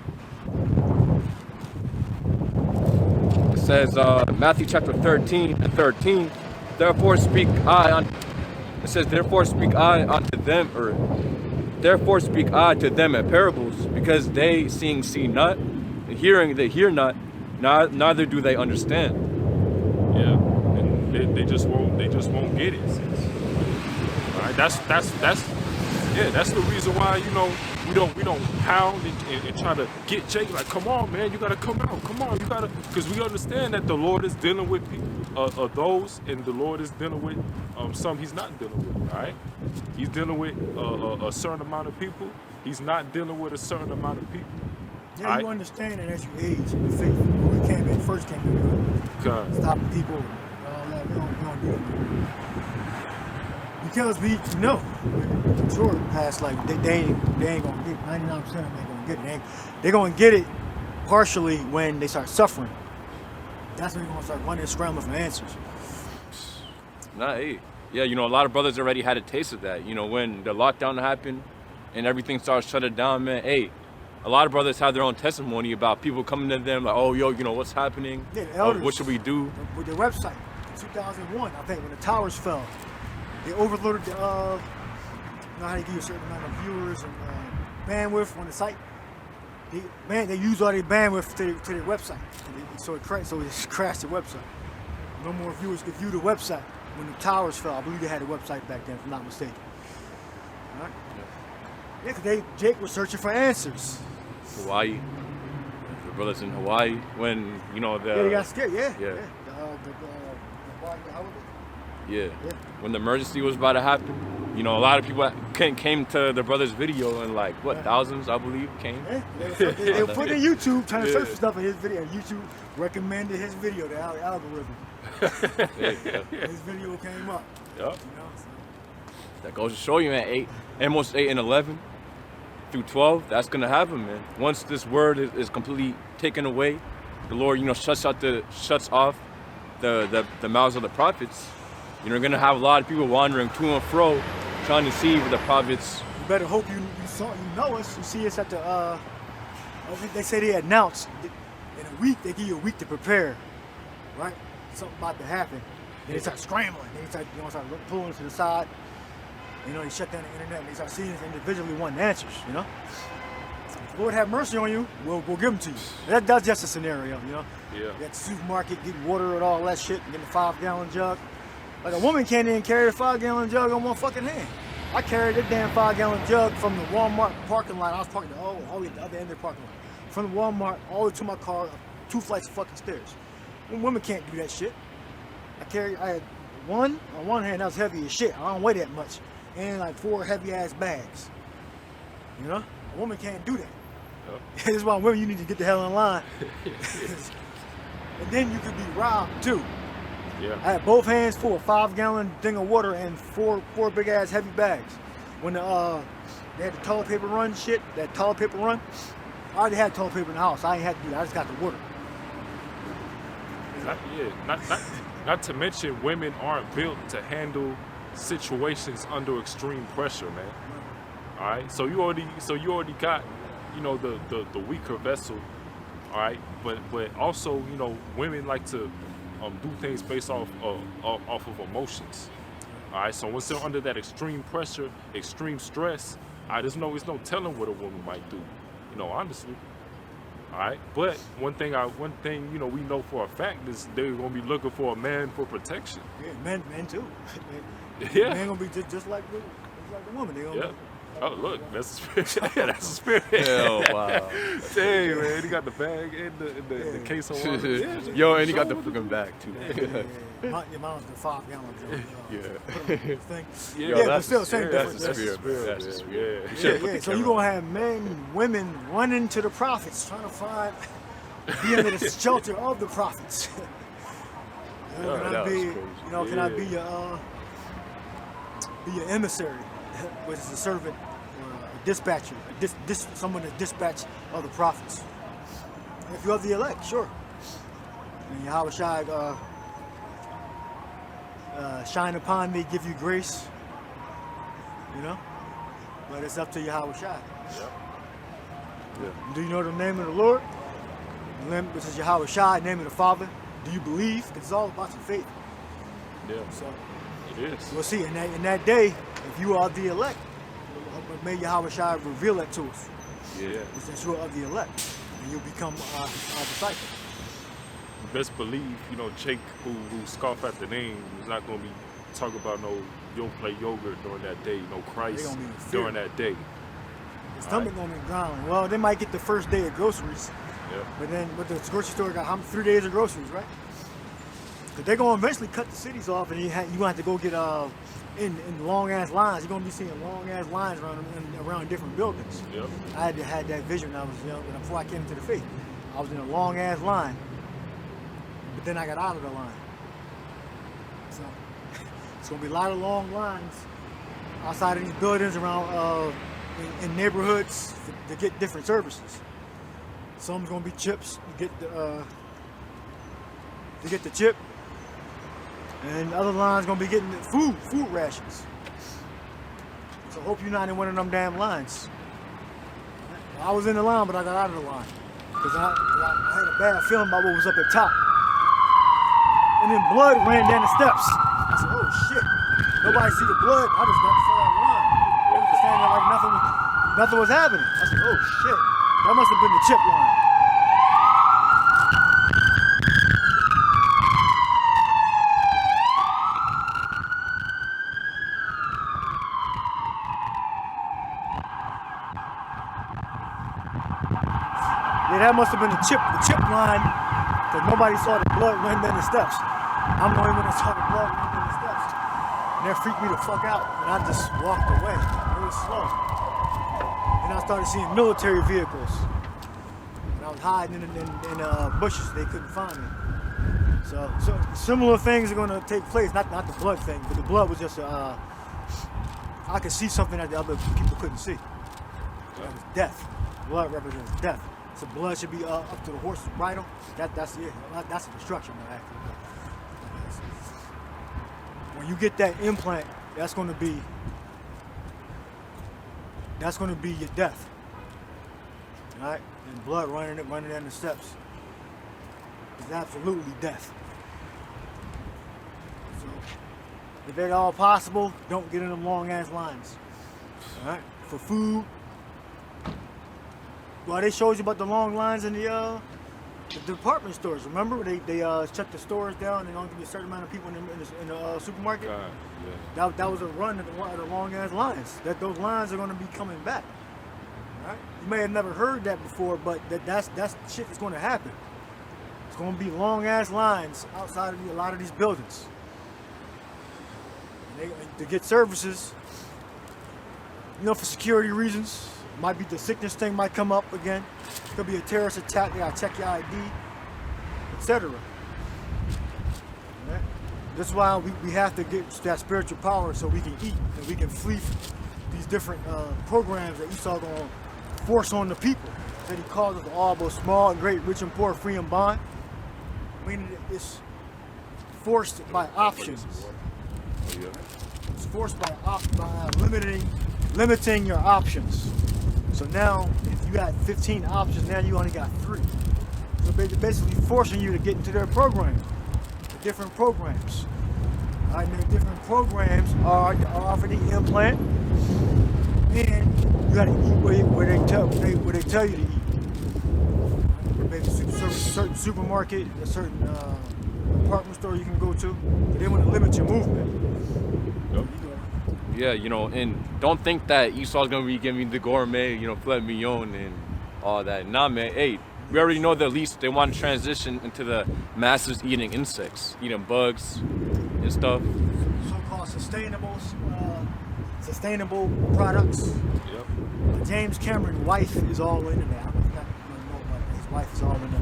It says Matthew chapter 13:13. Therefore speak I to them in parables, because they seeing see not, hearing they hear not, neither do they understand. Yeah. And they just won't get it. All right. That's the reason why, you know, we don't pound and try to get Jake, like, come on, man, you gotta come out, come on, you gotta, because we understand that the Lord is dealing with those, and the Lord is dealing with some He's not dealing with. All right, He's dealing with a certain amount of people. He's not dealing with a certain amount of people. Yeah, you understand that as you age in the faith. When we first came in, stopping people and all that. We don't do it. Because we know, sure, past like they ain't gonna get 99% of them ain't gonna get it. They're gonna get it partially when they start suffering. That's when they're gonna start running and scrambling for answers. Yeah, you know, a lot of brothers already had a taste of that. You know, when the lockdown happened and everything started shutting down, man, a lot of brothers have their own testimony about people coming to them like, oh, yo, what's happening? Yeah, the elders, what should we do? With their website, in 2001, I think, when the towers fell, they overloaded the, how they give you a certain amount of viewers and bandwidth on the site. They use all their bandwidth to their website. So it crashed the website. No more viewers could view the website when the towers fell. I believe they had a website back then, if I'm not mistaken. All right? Yeah, because Jake was searching for answers. Hawaii. The brothers in Hawaii when, Yeah, they got scared, yeah. Yeah. Yeah. When the emergency was about to happen, a lot of people came to the brother's video and thousands, I believe, came. Yeah. They were putting in YouTube trying to search for stuff in his video. YouTube recommended his video, the algorithm. His video came up. Yep. So. That goes to show you, man, Amos 8 and 11 through 12, that's going to happen, man. Once this word is completely taken away, the Lord, shuts off the mouths of the prophets. You're going to have a lot of people wandering to and fro, trying to see the prophets. You better hope you know us. You see us at the, I think they say they announced in a week, they give you a week to prepare, right? Something about to happen. Then they start scrambling. Then they start pulling to the side. They shut down the internet and they start seeing us individually wanting answers, If the Lord have mercy on you, we'll give them to you. That's just a scenario, Yeah. You at the supermarket, getting water and all that shit, getting a 5-gallon jug. Like a woman can't even carry a 5-gallon jug on one fucking hand. I carried a damn 5-gallon jug from the Walmart parking lot. I was parking all the way at the other end of the parking lot. From the Walmart all the way to my car, 2 flights of fucking stairs. Women can't do that shit. I had one on one hand that was heavy as shit. I don't weigh that much. And 4 heavy ass bags. A woman can't do that. Yep. This is why women, you need to get the hell in line. And then you could be robbed too. Yeah. I had both hands full, a 5-gallon thing of water and four big ass heavy bags. When they had the toilet paper run shit, that toilet paper run, I already had toilet paper in the house. I ain't had to do that. I just got the water. Not to mention, women aren't built to handle situations under extreme pressure, man. All right. So you already got, the weaker vessel. All right. But also, women like to do things based off of emotions. All right. So once they're under that extreme pressure, extreme stress, there's no telling what a woman might do. Honestly. All right. But one thing we know for a fact is they're gonna be looking for a man for protection. Yeah, men too. Yeah. Men gonna be just like the woman. They gonna be. Oh look, that's a spirit. That's a spirit. Hell, wow. Dang, man, he got the bag and the case of water. Yo, and he got the fucking bag too. Your mom's the 5-gallon jug. Yeah, but still, same difference. That's the spirit. Yeah. So you're gonna have men, women running to the prophets, trying to be under the shelter of the prophets. Can I be your emissary, which is a servant, a dispatcher, someone to dispatch other prophets. If you're of the elect, sure. And Yahweh Shai shine upon me, give you grace. But it's up to Yahweh Shai. Yeah. Do you know the name of the Lord? Which is Yahweh Shai, name of the Father. Do you believe? Because it's all about your faith. Yeah. So it is. we'll see. In that day, if you are the elect, may Yahweh Shai reveal that to us. Yeah. Since you are of the elect, and you'll become our disciple. Best believe, Jake who scoff at the name is not gonna be talking about no play yogurt during that day, no Christ during that day. The stomach gonna be growling. Well, they might get the first day of groceries. Yeah. But then, the grocery store got 3 days of groceries, right? Because they're gonna eventually cut the cities off, and you gonna have to go get in long ass lines. You're gonna be seeing long ass lines around different buildings. Yep. I had that vision when I was young, and before I came into the faith. I was in a long ass line, but then I got out of the line. So it's gonna be a lot of long lines outside of these buildings around in neighborhoods to get different services. Some's gonna be chips to get the chip, and the other line's gonna be getting food rations. So hope you're not in one of them damn lines. I was in the line, but I got out of the line. Because I had a bad feeling about what was up at top. And then blood ran down the steps. I said, oh shit. Nobody see the blood. I just got before that line. They were just standing there like nothing was happening. I said, oh shit. That must have been the chip line. Yeah, that must have been the chip line, because nobody saw the blood run down the steps. I'm the only one that saw the blood run down the steps. And that freaked me the fuck out, and I just walked away, really slow. And I started seeing military vehicles. And I was hiding in bushes, they couldn't find me. So similar things are gonna take place, not the blood thing, but the blood was just, I could see something that the other people couldn't see. That was death. Blood represents death. So blood should be up to the horse's bridle. That's it. That's a destruction, actually. When you get that implant, that's going to be your death. All right, and blood running down the steps is absolutely death. So if at all possible, don't get in them long ass lines. All right, for food. Well, they showed you about the long lines in the department stores. Remember, they shut the stores down and only give you a certain amount of people in the supermarket. God, yeah. That was a run of the long ass lines. Those lines are going to be coming back. Right? You may have never heard that before, but that's shit that's going to happen. It's going to be long ass lines outside of a lot of these buildings. To get services, for security reasons. Might be the sickness thing might come up again. Could be a terrorist attack. They gotta check your ID, etc. Right? That's why we have to get that spiritual power so we can eat and we can flee these different programs that Esau gonna force on the people. That he calls us all both small and great, rich and poor, free and bond. Meaning it's forced by options. It's forced by limiting your options. So now, if you got 15 options, now you only got 3. So basically forcing you to get into their program, the different programs. All right, the different programs are offer the implant, and you got to eat where they tell you to eat. Maybe a certain supermarket, a certain department store you can go to, but they want to limit your movement. Yep. Yeah, and don't think that Esau's gonna be giving me the gourmet, filet mignon and all that. Nah, man. Hey, we already know that at least they want to transition into the masses eating insects, eating bugs and stuff. So-called sustainable products. Yep. James Cameron's wife is all into that. I don't know about that. His wife is all into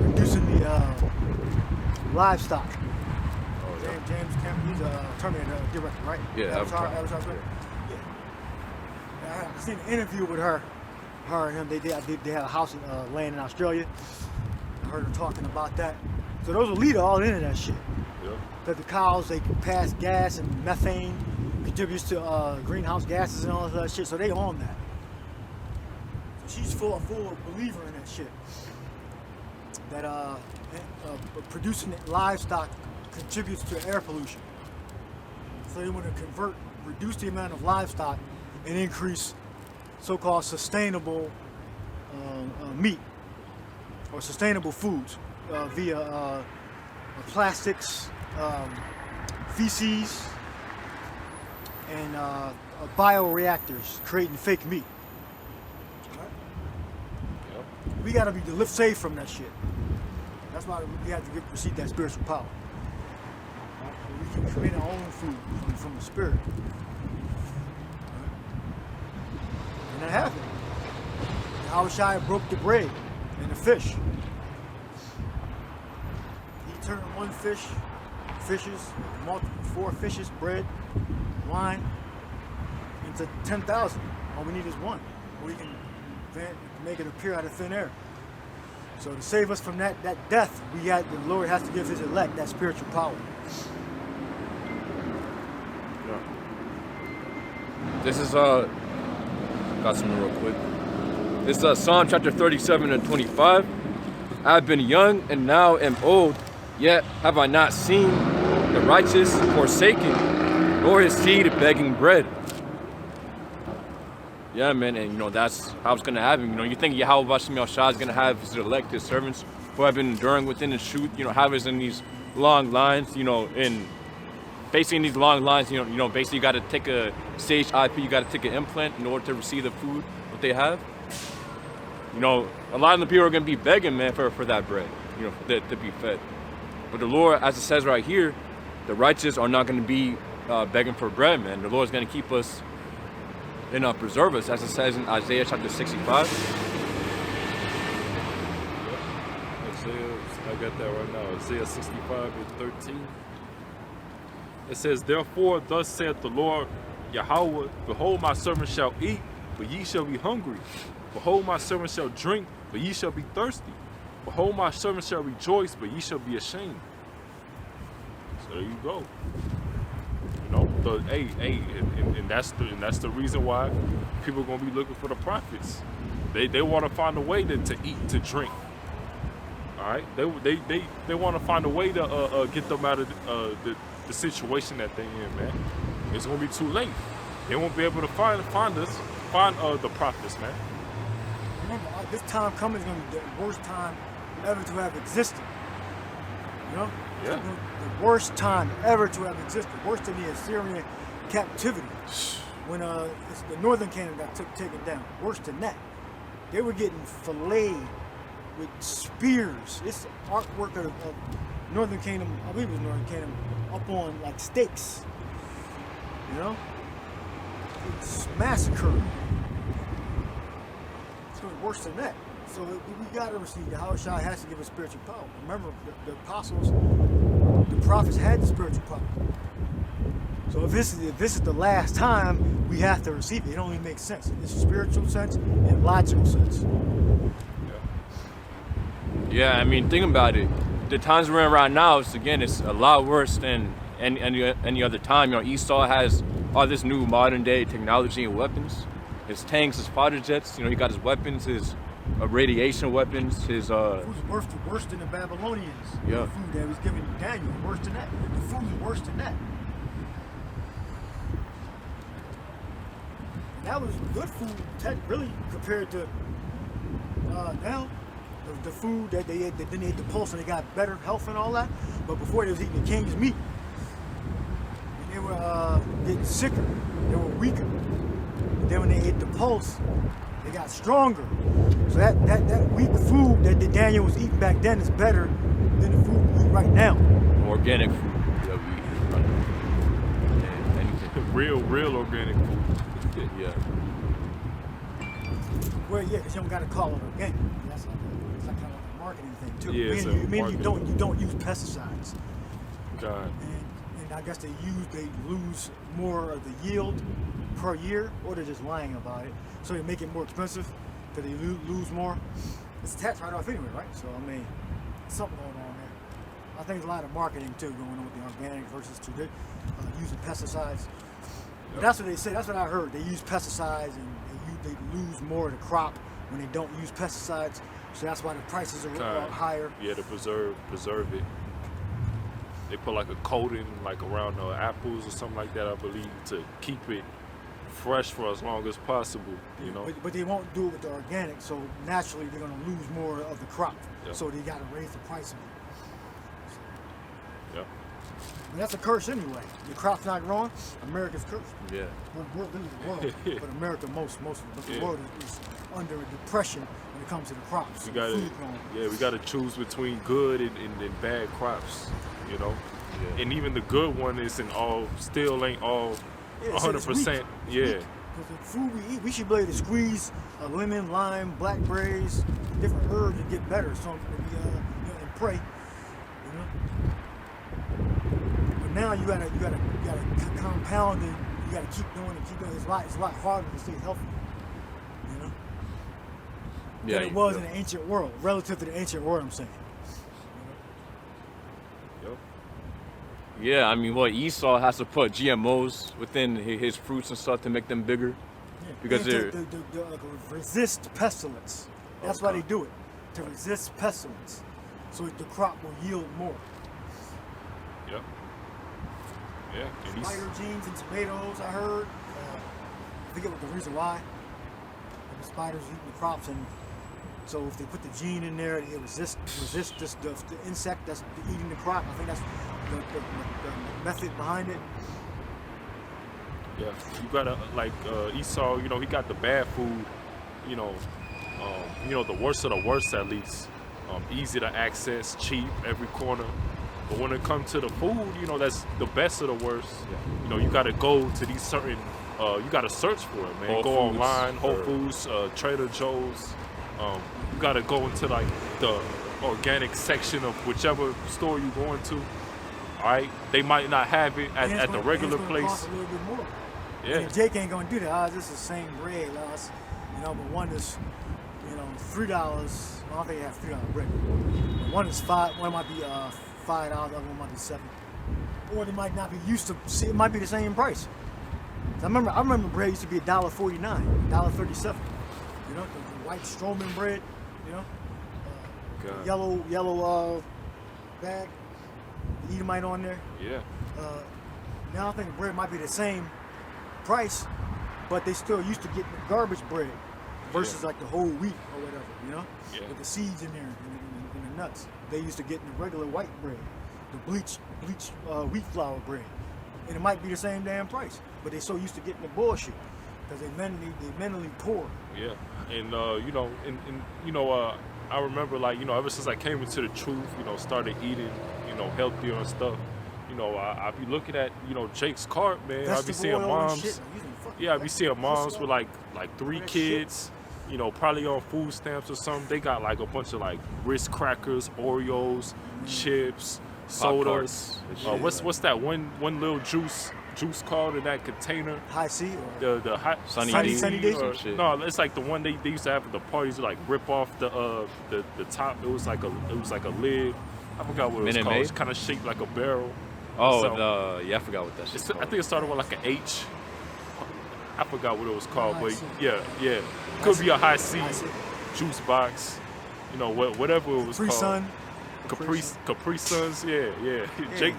reducing the livestock. James Cameron, he's a Terminator director, right? Yeah, Avatar. Yeah. I seen an interview with her and him. They had a house in land in Australia. I heard her talking about that. So those are leader all into that shit. Yeah. That the cows, they can pass gas and methane, contributes to greenhouse gases and all of that shit. So they own that. So she's full believer in that shit. That producing livestock contributes to air pollution. So they want to reduce the amount of livestock and increase so-called sustainable meat or sustainable foods via plastics, feces, and bioreactors creating fake meat. Right? Yep. We gotta be live safe from that shit. That's why we have to receive that spiritual power. We can create our own food from the spirit. And that happened. Yahushua broke the bread and the fish. He turned one fishes, 4 fishes, bread, wine, into 10,000. All we need is one. We can make it appear out of thin air. So to save us from that death, the Lord has to give his elect that spiritual power. This is got something real quick. It's Psalm chapter 37 and 25. I have been young and now am old, yet have I not seen the righteous forsaken, nor his seed begging bread. Yeah, man, and that's how it's gonna happen. You think Yahweh Hashem Yahushua is gonna have his elect, his servants, who have been enduring within the truth, have us in these long lines, in facing these long lines, basically you gotta take a sage IP, you gotta take an implant in order to receive the food what they have. A lot of the people are gonna be begging, man, for that bread, to be fed. But the Lord, as it says right here, the righteous are not gonna be begging for bread, man. The Lord's gonna keep us and preserve us, as it says in Isaiah chapter 65. I got that right now. Isaiah 65 and 13. It says, therefore, thus saith the Lord Yahweh, behold, my servant shall eat, but ye shall be hungry. Behold, my servant shall drink, but ye shall be thirsty. Behold, my servant shall rejoice, but ye shall be ashamed. So there you go. And that's the reason why people are gonna be looking for the prophets. They want to find a way to eat, to drink. All right, they want to find a way to get them out of the situation that they're in, man. It's gonna be too late. They won't be able to find the prophets, man. Remember, this time coming is going to be the worst time ever to have existed. Yeah. The worst time ever to have existed. Worse than the Assyrian captivity. When it's the northern kingdom got taken down. Worse than that. They were getting filleted with spears. It's artwork of northern kingdom, I believe it was northern kingdom, up on like stakes. It's massacred. It's going to be worse than that. So we got to receive it. Yahushua has to give us spiritual power. Remember, the apostles, the prophets had the spiritual power. So if this is the last time, we have to receive it. It only makes sense. It's a spiritual sense and logical sense. Yeah, I mean, think about it. The times we're in right now, it's a lot worse than any other time. Esau has all this new modern day technology and weapons. His tanks, his fighter jets. He got his weapons, his radiation weapons, his food's worse than the Babylonians. Yeah. The food that was given to Daniel, worse than that. The food is worse than that. And that was good food, really, compared to now. The food that they ate, then they ate the pulse and they got better health and all that. But before they was eating the king's meat, and they were getting sicker, they were weaker. Then when they ate the pulse, they got stronger. So that weak food that Daniel was eating back then is better than the food we eat right now. Organic food that we eat right now. Yeah, anything. Real organic food. Yeah. Well, yeah, because you don't got to call it organic. That's like kind of like a marketing thing too. Yeah, you don't use pesticides. God. And I guess they lose more of the yield per year, or they're just lying about it. So they make it more expensive because they lose more. It's taxed right off anyway, right? So I mean, something going on there. I think there's a lot of marketing too going on with the organic versus using pesticides. But that's what they say. That's what I heard. They use pesticides and they lose more of the crop when they don't use pesticides. So that's why the prices are higher. Yeah, to preserve it. They put like a coating like around the apples or something like that, I believe, to keep it fresh for as long as possible. But they won't do it with the organic, so naturally they're going to lose more of the crop. Yeah. So they got to raise the price of it. Yeah. And that's a curse anyway. The crop's not growing, America's cursed. Yeah. We're losing the world, but America most of the world is under depression when it comes to the crops. We got to choose between good and bad crops, Yeah. And even the good one ain't all 100%. Yeah. Because the food we eat, we should be able to squeeze a lemon, lime, blackberries, different herbs to get better. So and pray, But now you gotta compound it. You gotta keep doing it. It's a lot harder to stay healthy, Yeah. than it was in the ancient world, relative to the ancient world. I'm saying. Yeah, I mean, Esau has to put GMOs within his fruits and stuff to make them bigger. Because And they're to resist pestilence. That's why they do it, to resist pestilence, so the crop will yield more. Yep. Yeah. And these- Spider genes and tomatoes, I heard. I forget what the reason why. The spiders eating the crops, and so if they put the gene in there, it resist the insect that's eating the crop. I think that's the method behind it. Yeah, you gotta like Esau. You know, he got the bad food. You know, the worst of the worst at least. Easy to access, cheap, every corner. But when it comes to the food, you know, that's the best of the worst. Yeah. You know, you gotta go to these certain. You gotta search for it, man. Whole go Foods online, Whole or- Foods, Trader Joe's. You gotta go into like the organic section of whichever store you're going to. All right, they might not have it And it's at the gonna- regular and it's gonna place. cost a little bit more. Yeah. And Jake ain't gonna do that. This is the same bread, loss. You know, but one is, $3. Well, I think they have $3 bread. One is $5. One might be $5. The other one might be $7. Or they might not be used to. See, it might be the same price. I remember bread used to be $1.49, $1.37. You know, the white Stroman bread. You know, God. yellow bag. The Edomite on there. Yeah. Now I think bread might be the same price, but they still used to get the garbage bread versus like the whole wheat or whatever, you know, Yeah. with the seeds in there and the nuts. They used to get the regular white bread, the bleached wheat flour bread, and it might be the same damn price, but they so used to getting the bullshit because they mentally poor. Yeah, and I remember like ever since I came into the truth, started eating healthier and stuff. I be looking at Jake's cart, man. I be Vegetable seeing oil and moms. shit. You can fucking Yeah, I be seeing vegetable moms oil. with like 3 that kids. Probably on food stamps or something. They got like a bunch of like Ritz crackers, Oreos, chips, sodas. Pop-Tarts. What's that one little juice called in that container? High C or The hot Sunny D or- some shit. No, it's like the one they used to have at the parties. To, like rip off the top. It was like a lid. I forgot what it was Minute called. Maid? It's kind of shaped like a barrel. Oh, So- I forgot what that shit's I called. think it started with like an H. I forgot what it was called, High but C. yeah. Could be a high C High C. juice box. Whatever it was Capri called. Sun. Capri Suns, yeah.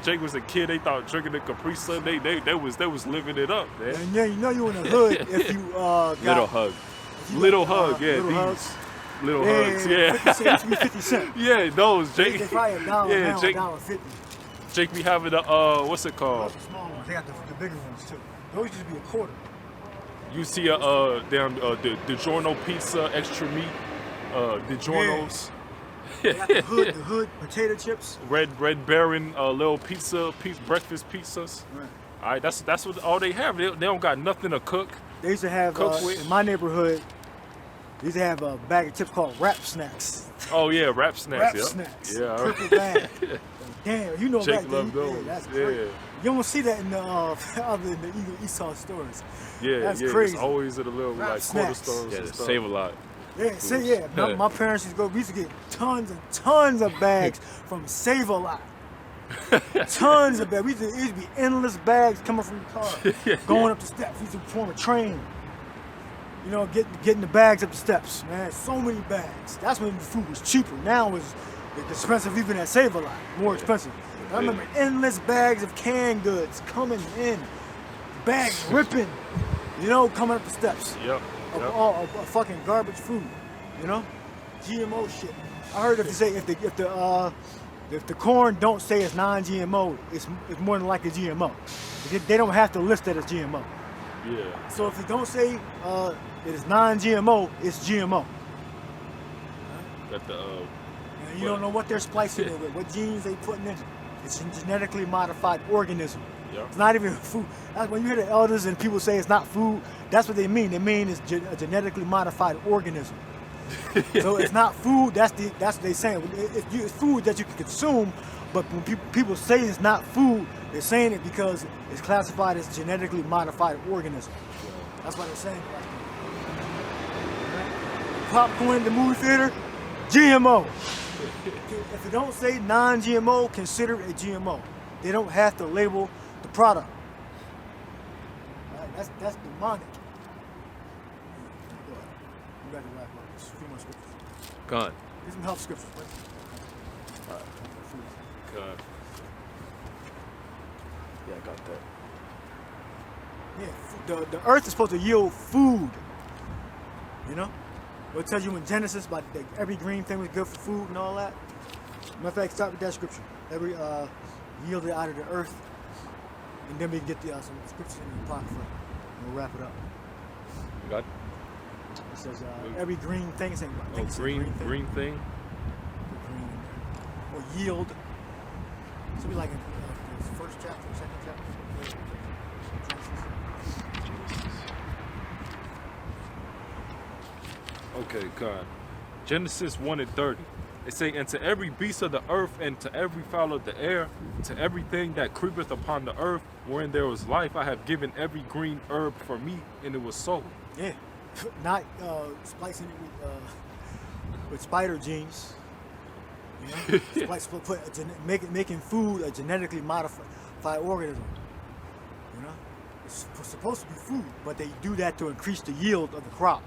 Jake was a kid. They thought drinking the Capri Sun, they was living it up, man. And yeah, you know you in the hood if you got Little hug. if you Little got, hug, yeah. little these hugs. little hugs, 50 yeah. cent, used to be 50 cent. Yeah, those They Jake. probably $1 Yeah, now, Jake. $1.50. Jake be having the what's it called? Those are small ones. They got the bigger ones too. Those used to be a quarter. You see a the DiGiorno pizza extra meat, DiGiorno's. They got the hood potato chips. Red Baron little breakfast pizzas. Right. All right, that's what all they have. They don't got nothing to cook. They used to have Cook with- in my neighborhood. They used to have a bag of chips called Wrap Snacks. Oh yeah, wrap snacks. Wrap Yep. Snacks. Yeah. Purple bag. Damn, you know Jake that. loved those. Yeah, that's Yeah. crazy. You don't see that in the other in the Esau stores. Yeah, That's yeah. crazy. It's always at a little Wrap like quarter snacks. stores. Yeah, and they stuff. save a lot. Yeah, see, yeah. My parents used to go. We used to get tons and tons of bags from Save a Lot. Tons of bags. It used to be endless bags coming from the car, going up the steps. We used to form a train. You know, getting the bags up the steps. Man, so many bags. That's when the food was cheaper. Now it's expensive even at Save a Lot. More expensive. I remember endless bags of canned goods coming in, bags ripping. You know, coming up the steps. Yep. Of Yep. all of fucking garbage food, you know, GMO shit. I heard if the corn don't say it's non-GMO, it's more than likely GMO. They don't have to list that as GMO. Yeah. So if it don't say it is non-GMO, it's GMO. Got the And you don't know what they're splicing it with, what genes they putting in. It's a genetically modified organism. Yep. It's not even food. That's when you hear the elders and people say it's not food, that's what they mean. They mean it's a genetically modified organism. So it's not food. That's what they're saying. It's food that you can consume, but when people say it's not food, they're saying it because it's classified as genetically modified organism. That's what they're saying. Popcorn in the movie theater, GMO. If it don't say non-GMO, consider it a GMO. They don't have to label the product. Right? That's demonic. a few more scriptures. Gone. Get some health scriptures, right? God. Yeah, I got that. Yeah, the earth is supposed to yield food. You know? It tells you in Genesis about every green thing was good for food and all that. Matter of fact, start with that scripture. Every yielded out of the earth. And then we can get some scriptures in the Apocrypha. And we'll wrap it up. You got it? It says every green thing. I think it's green thing. Green in there. Or yield. So be like in the first chapter, second chapter. Okay, God. Genesis 1:30. It say, and to every beast of the earth, and to every fowl of the air, to everything that creepeth upon the earth, wherein there was life, I have given every green herb for meat, and it was so. Yeah, not splicing it with spider genes. You know? Making food a genetically modified organism. You know, it's supposed to be food, but they do that to increase the yield of the crop.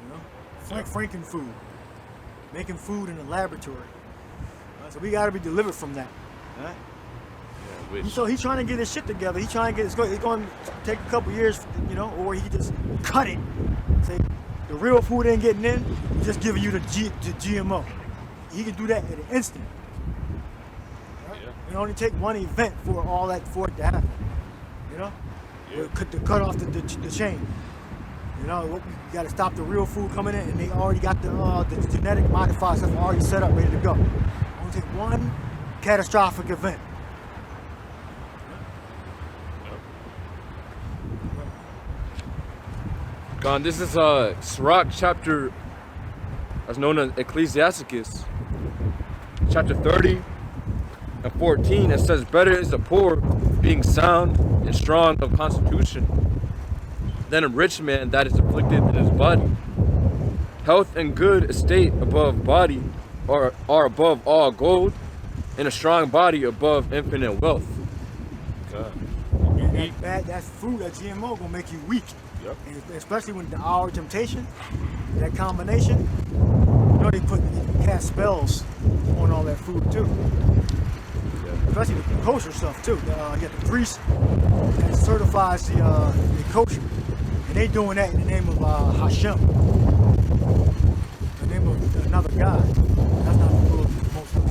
You know, Franken food, making food in the laboratory. So we got to be delivered from that. Right? Yeah, So he's trying to get his shit together. He's trying to get. It's going to take a couple years, you know, or he can just cut it. Say the real food ain't getting in. He's just giving you the GMO. He can do that at an instant. Right? Yeah. It only take one event for all that for it to happen. You know, to cut off the chain. You know, we got to stop the real food coming in, and they already got the genetic modified stuff already set up, ready to go. Only take one catastrophic event. God, this is Sirach chapter, as known as Ecclesiasticus, chapter 30 and 14. It says, better is the poor being sound and strong of constitution than a rich man that is afflicted in his body. Health and good estate above body are above all gold, and a strong body above infinite wealth. God. That food, that GMO, gonna make you weak. Yep. And especially when the hour temptation, that combination, you know they cast spells on all that food too. Yeah. Especially the kosher stuff too. You got the priest that certifies the kosher, and they doing that in the name of Hashem, the name of another god. That's not the will of the Most High.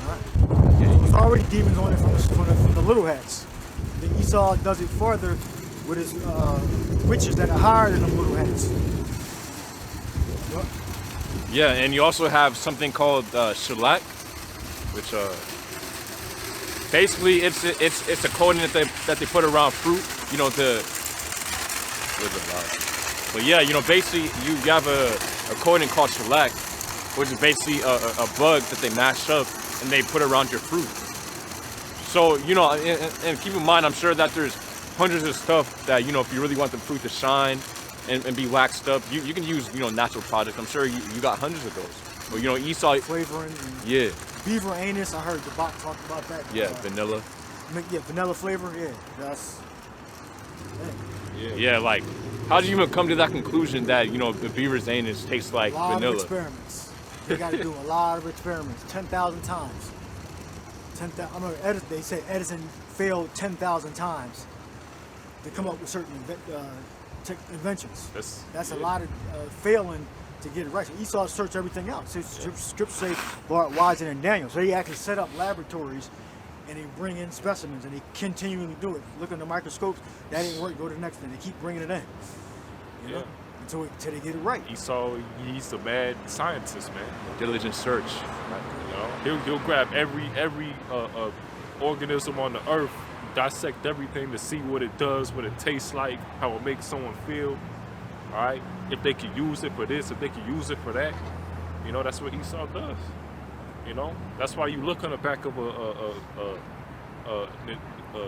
Right? There's already demons on it from the little hats. Then Esau does it further with his witches that are higher than the little hats. What? Yeah, and you also have something called shellac, which basically it's a coating that they put around fruit, you know, but yeah, you know, basically you have a coating called shellac, which is basically a bug that they mash up and they put around your fruit. So, you know, and keep in mind, I'm sure that there's hundreds of stuff that, you know, if you really want the fruit to shine and be waxed up, you can use, you know, natural products. I'm sure you got hundreds of those. But, you know, Esau... Flavoring. Yeah. Beaver anus, I heard the bot talk about that. Yeah, vanilla. Yeah, vanilla flavor, yeah. That's... Yeah, like, how did you even come to that conclusion that, you know, the beaver's anus tastes like vanilla? A lot of experiments. They got to do a lot of experiments, 10,000 times. I remember they said Edison failed 10,000 times to come up with certain inventions. That's a lot of failing to get it right. So Esau searched everything out. So scriptures say Wiser and Daniel. So they actually set up laboratories and they bring in specimens and they continually do it. Look in the microscopes, that didn't work, go to the next thing. They keep bringing it in. You know? Until they get it right. Esau, he's a mad scientist, man. Diligent search. You know, he'll grab every organism on the earth, dissect everything to see what it does, what it tastes like, how it makes someone feel. All right, if they can use it for this, if they can use it for that, you know, that's what Esau does. You know, that's why you look on the back of a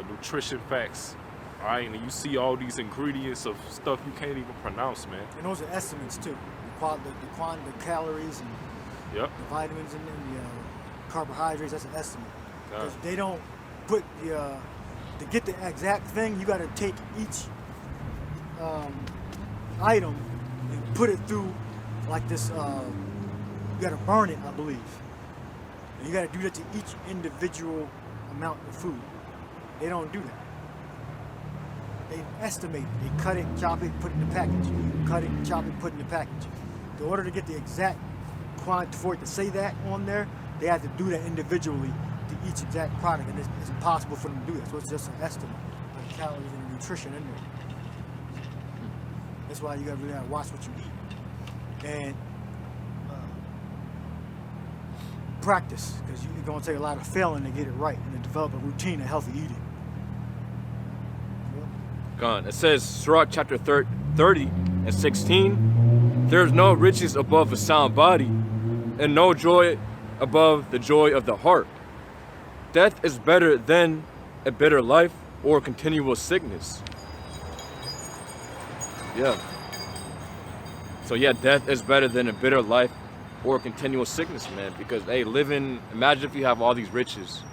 nutrition facts. All right, and you see all these ingredients of stuff you can't even pronounce, man. And those are estimates too. The calories and the vitamins and the carbohydrates. That's an estimate. Because they don't put to get the exact thing. You got to take each item put it through like this. You got to burn it, I believe. And you got to do that to each individual amount of food. They don't do that. They estimate it. They cut it, chop it, put it in the package. Cut it, chop it, put it in the package. In order to get the exact quantity for it to say that on there, they have to do that individually to each exact product, and it's impossible for them to do that. So it's just an estimate of the calories and the nutrition in there. That's why you gotta really gotta watch what you eat and practice, because you're gonna take a lot of failing to get it right and to develop a routine of healthy eating. Gone. It says, Sirach chapter 30 and 16, there is no riches above a sound body, and no joy above the joy of the heart. Death is better than a bitter life or continual sickness. Yeah. So yeah, death is better than a bitter life or continual sickness, man. Because hey, imagine if you have all these riches,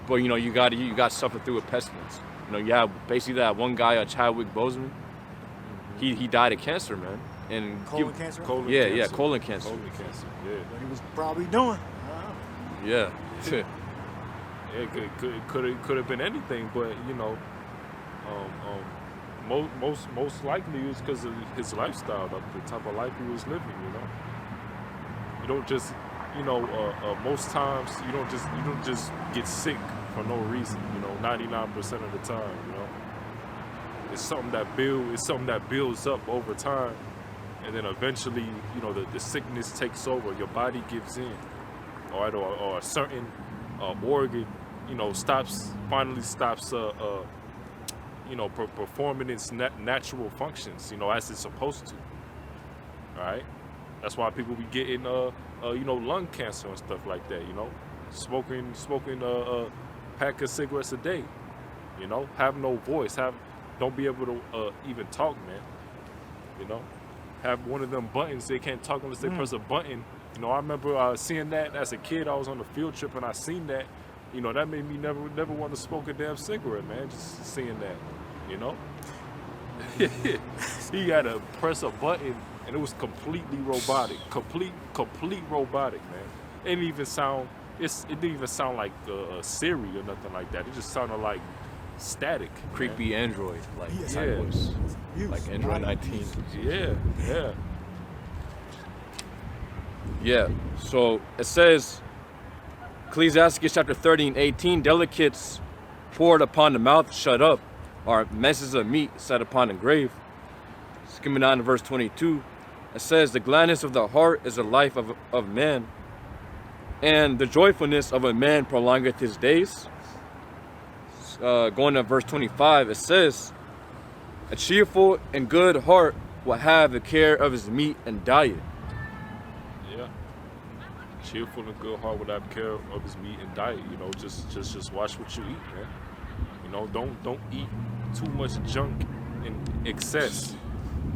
but you know you got to suffer through a pestilence. You know, you have basically that one guy, Chadwick Boseman. He died of cancer, man. And Colon cancer? Colon yeah, cancer. yeah, colon cancer. Colon cancer. Yeah. What he was probably doing. Yeah. It could have been anything, but you know, most likely it was because of his lifestyle, the type of life he was living. You know, you don't just, you know, most times you don't just get sick for no reason. You know, 99% of the time, you know, it's something that builds up over time, and then eventually, you know, the sickness takes over. Your body gives in, or a certain organ, you know, finally stops you know, performing its natural functions, you know, as it's supposed to. All right, that's why people be getting you know, lung cancer and stuff like that. You know, smoking pack of cigarettes a day. You know, have no voice, don't be able to even talk, man. You know, have one of them buttons, they can't talk unless they press a button. You know, I remember seeing that as a kid. I was on a field trip and I seen that. You know, that made me never want to smoke a damn cigarette, man. Just seeing that, you know. He had to press a button and it was completely robotic, complete robotic, man. It didn't even sound like Siri or nothing like that. It just sounded like static. Creepy man. Android, like Yeah. voice, like Android 19. Yeah. Yeah. So it says, Ecclesiastes chapter 30 and 18, delicates poured upon the mouth shut up, are messes of meat set upon the grave. Skimming down to verse 22, it says, the gladness of the heart is the life of man, and the joyfulness of a man prolongeth his days. Going to verse 25, it says, a cheerful and good heart will have the care of his meat and diet. Yeah. Cheerful and good heart will have care of his meat and diet. You know, just watch what you eat, man. You know, don't eat too much junk in excess.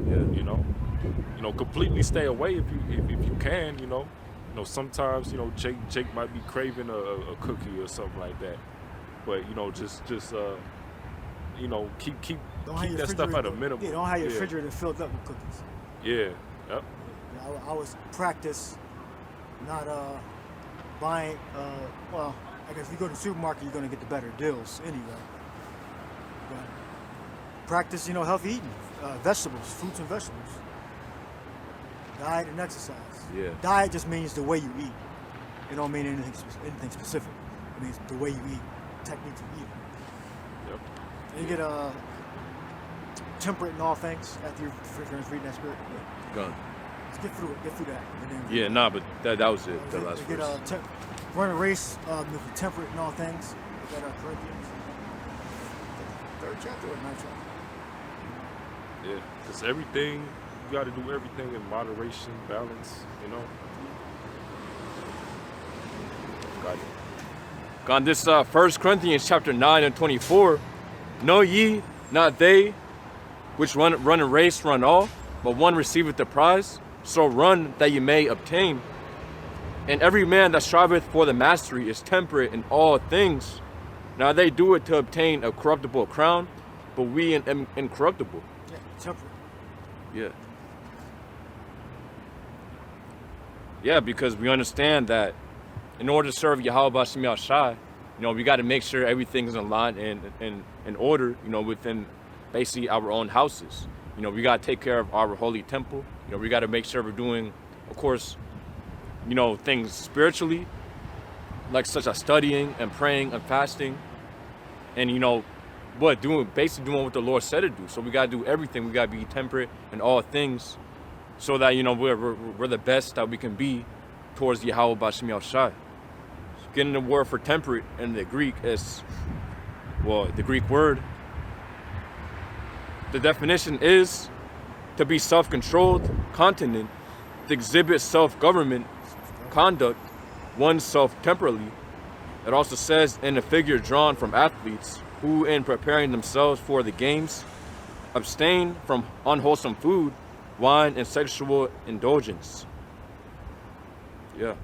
Yeah. You know, completely stay away if you can. You know, sometimes, you know, Jake might be craving a cookie or something like that. But you know, just you know, keep that stuff at a minimum. Yeah, don't have your refrigerator filled up with cookies. Yeah. Yep. I always practice not buying. Well, I guess if you go to the supermarket, you're gonna get the better deals anyway. But practice, you know, healthy eating, vegetables, fruits and vegetables, diet and exercise. Yeah. Diet just means the way you eat. It don't mean anything specific. It means the way you eat, techniques of eating. Yep. And you get temperate in all things after you're finished reading that script. Yeah. Gone. Let's get through it. And then Yeah, nah, but that was it. The last get verse. run a race with the temperate in all things. Is that Corinthians? Third chapter or ninth chapter? Yeah. Because everything, you got to do everything in moderation, balance. You know. Got it. Gone. This 1 Corinthians chapter 9 and 24. Know ye not they which run a race run all, but one receiveth the prize? So run that ye may obtain. And every man that striveth for the mastery is temperate in all things. Now they do it to obtain a corruptible crown, but we an incorruptible. Yeah, temperate. Yeah. Yeah, because we understand that in order to serve Yahweh B'Shem Yahshai, we got to make sure everything's in line and in order, within basically our own houses. We got to take care of our holy temple. We got to make sure we're doing, of course, things spiritually, like such as studying and praying and fasting, and basically doing what the Lord said to do. So we got to do everything. We got to be temperate in all things, so that we're the best that we can be towards Yahweh B'Shem Yahshai. Getting the word for temperate in the Greek is, the Greek word. The definition is to be self-controlled, continent, to exhibit self-government, conduct oneself temporally. It also says in a figure drawn from athletes who, in preparing themselves for the games, abstain from unwholesome food, wine, and sexual indulgence. Yeah.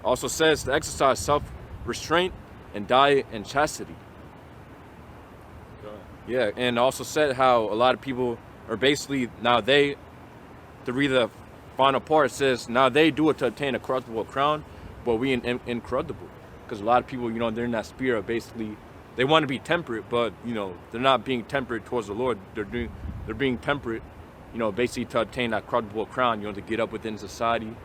Also says to exercise self-restraint and diet and chastity. Yeah, and also said how a lot of people are basically to read the final part, it says now they do it to obtain a corruptible crown, but we incorruptible. Because a lot of people, they're in that spirit of basically, they want to be temperate, but they're not being temperate towards the Lord. They're being temperate, basically to obtain that corruptible crown, to get up within society,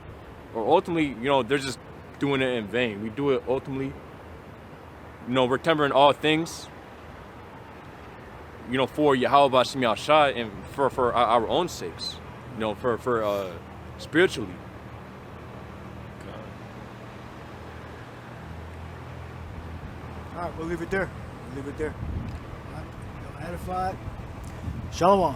or ultimately, they're just doing it in vain. We do it ultimately, we're tempering all things, for Yahweh B'Shem Yahshai and for our own sakes, for spiritually. All right, we'll leave it there. All right, edified. Shalom.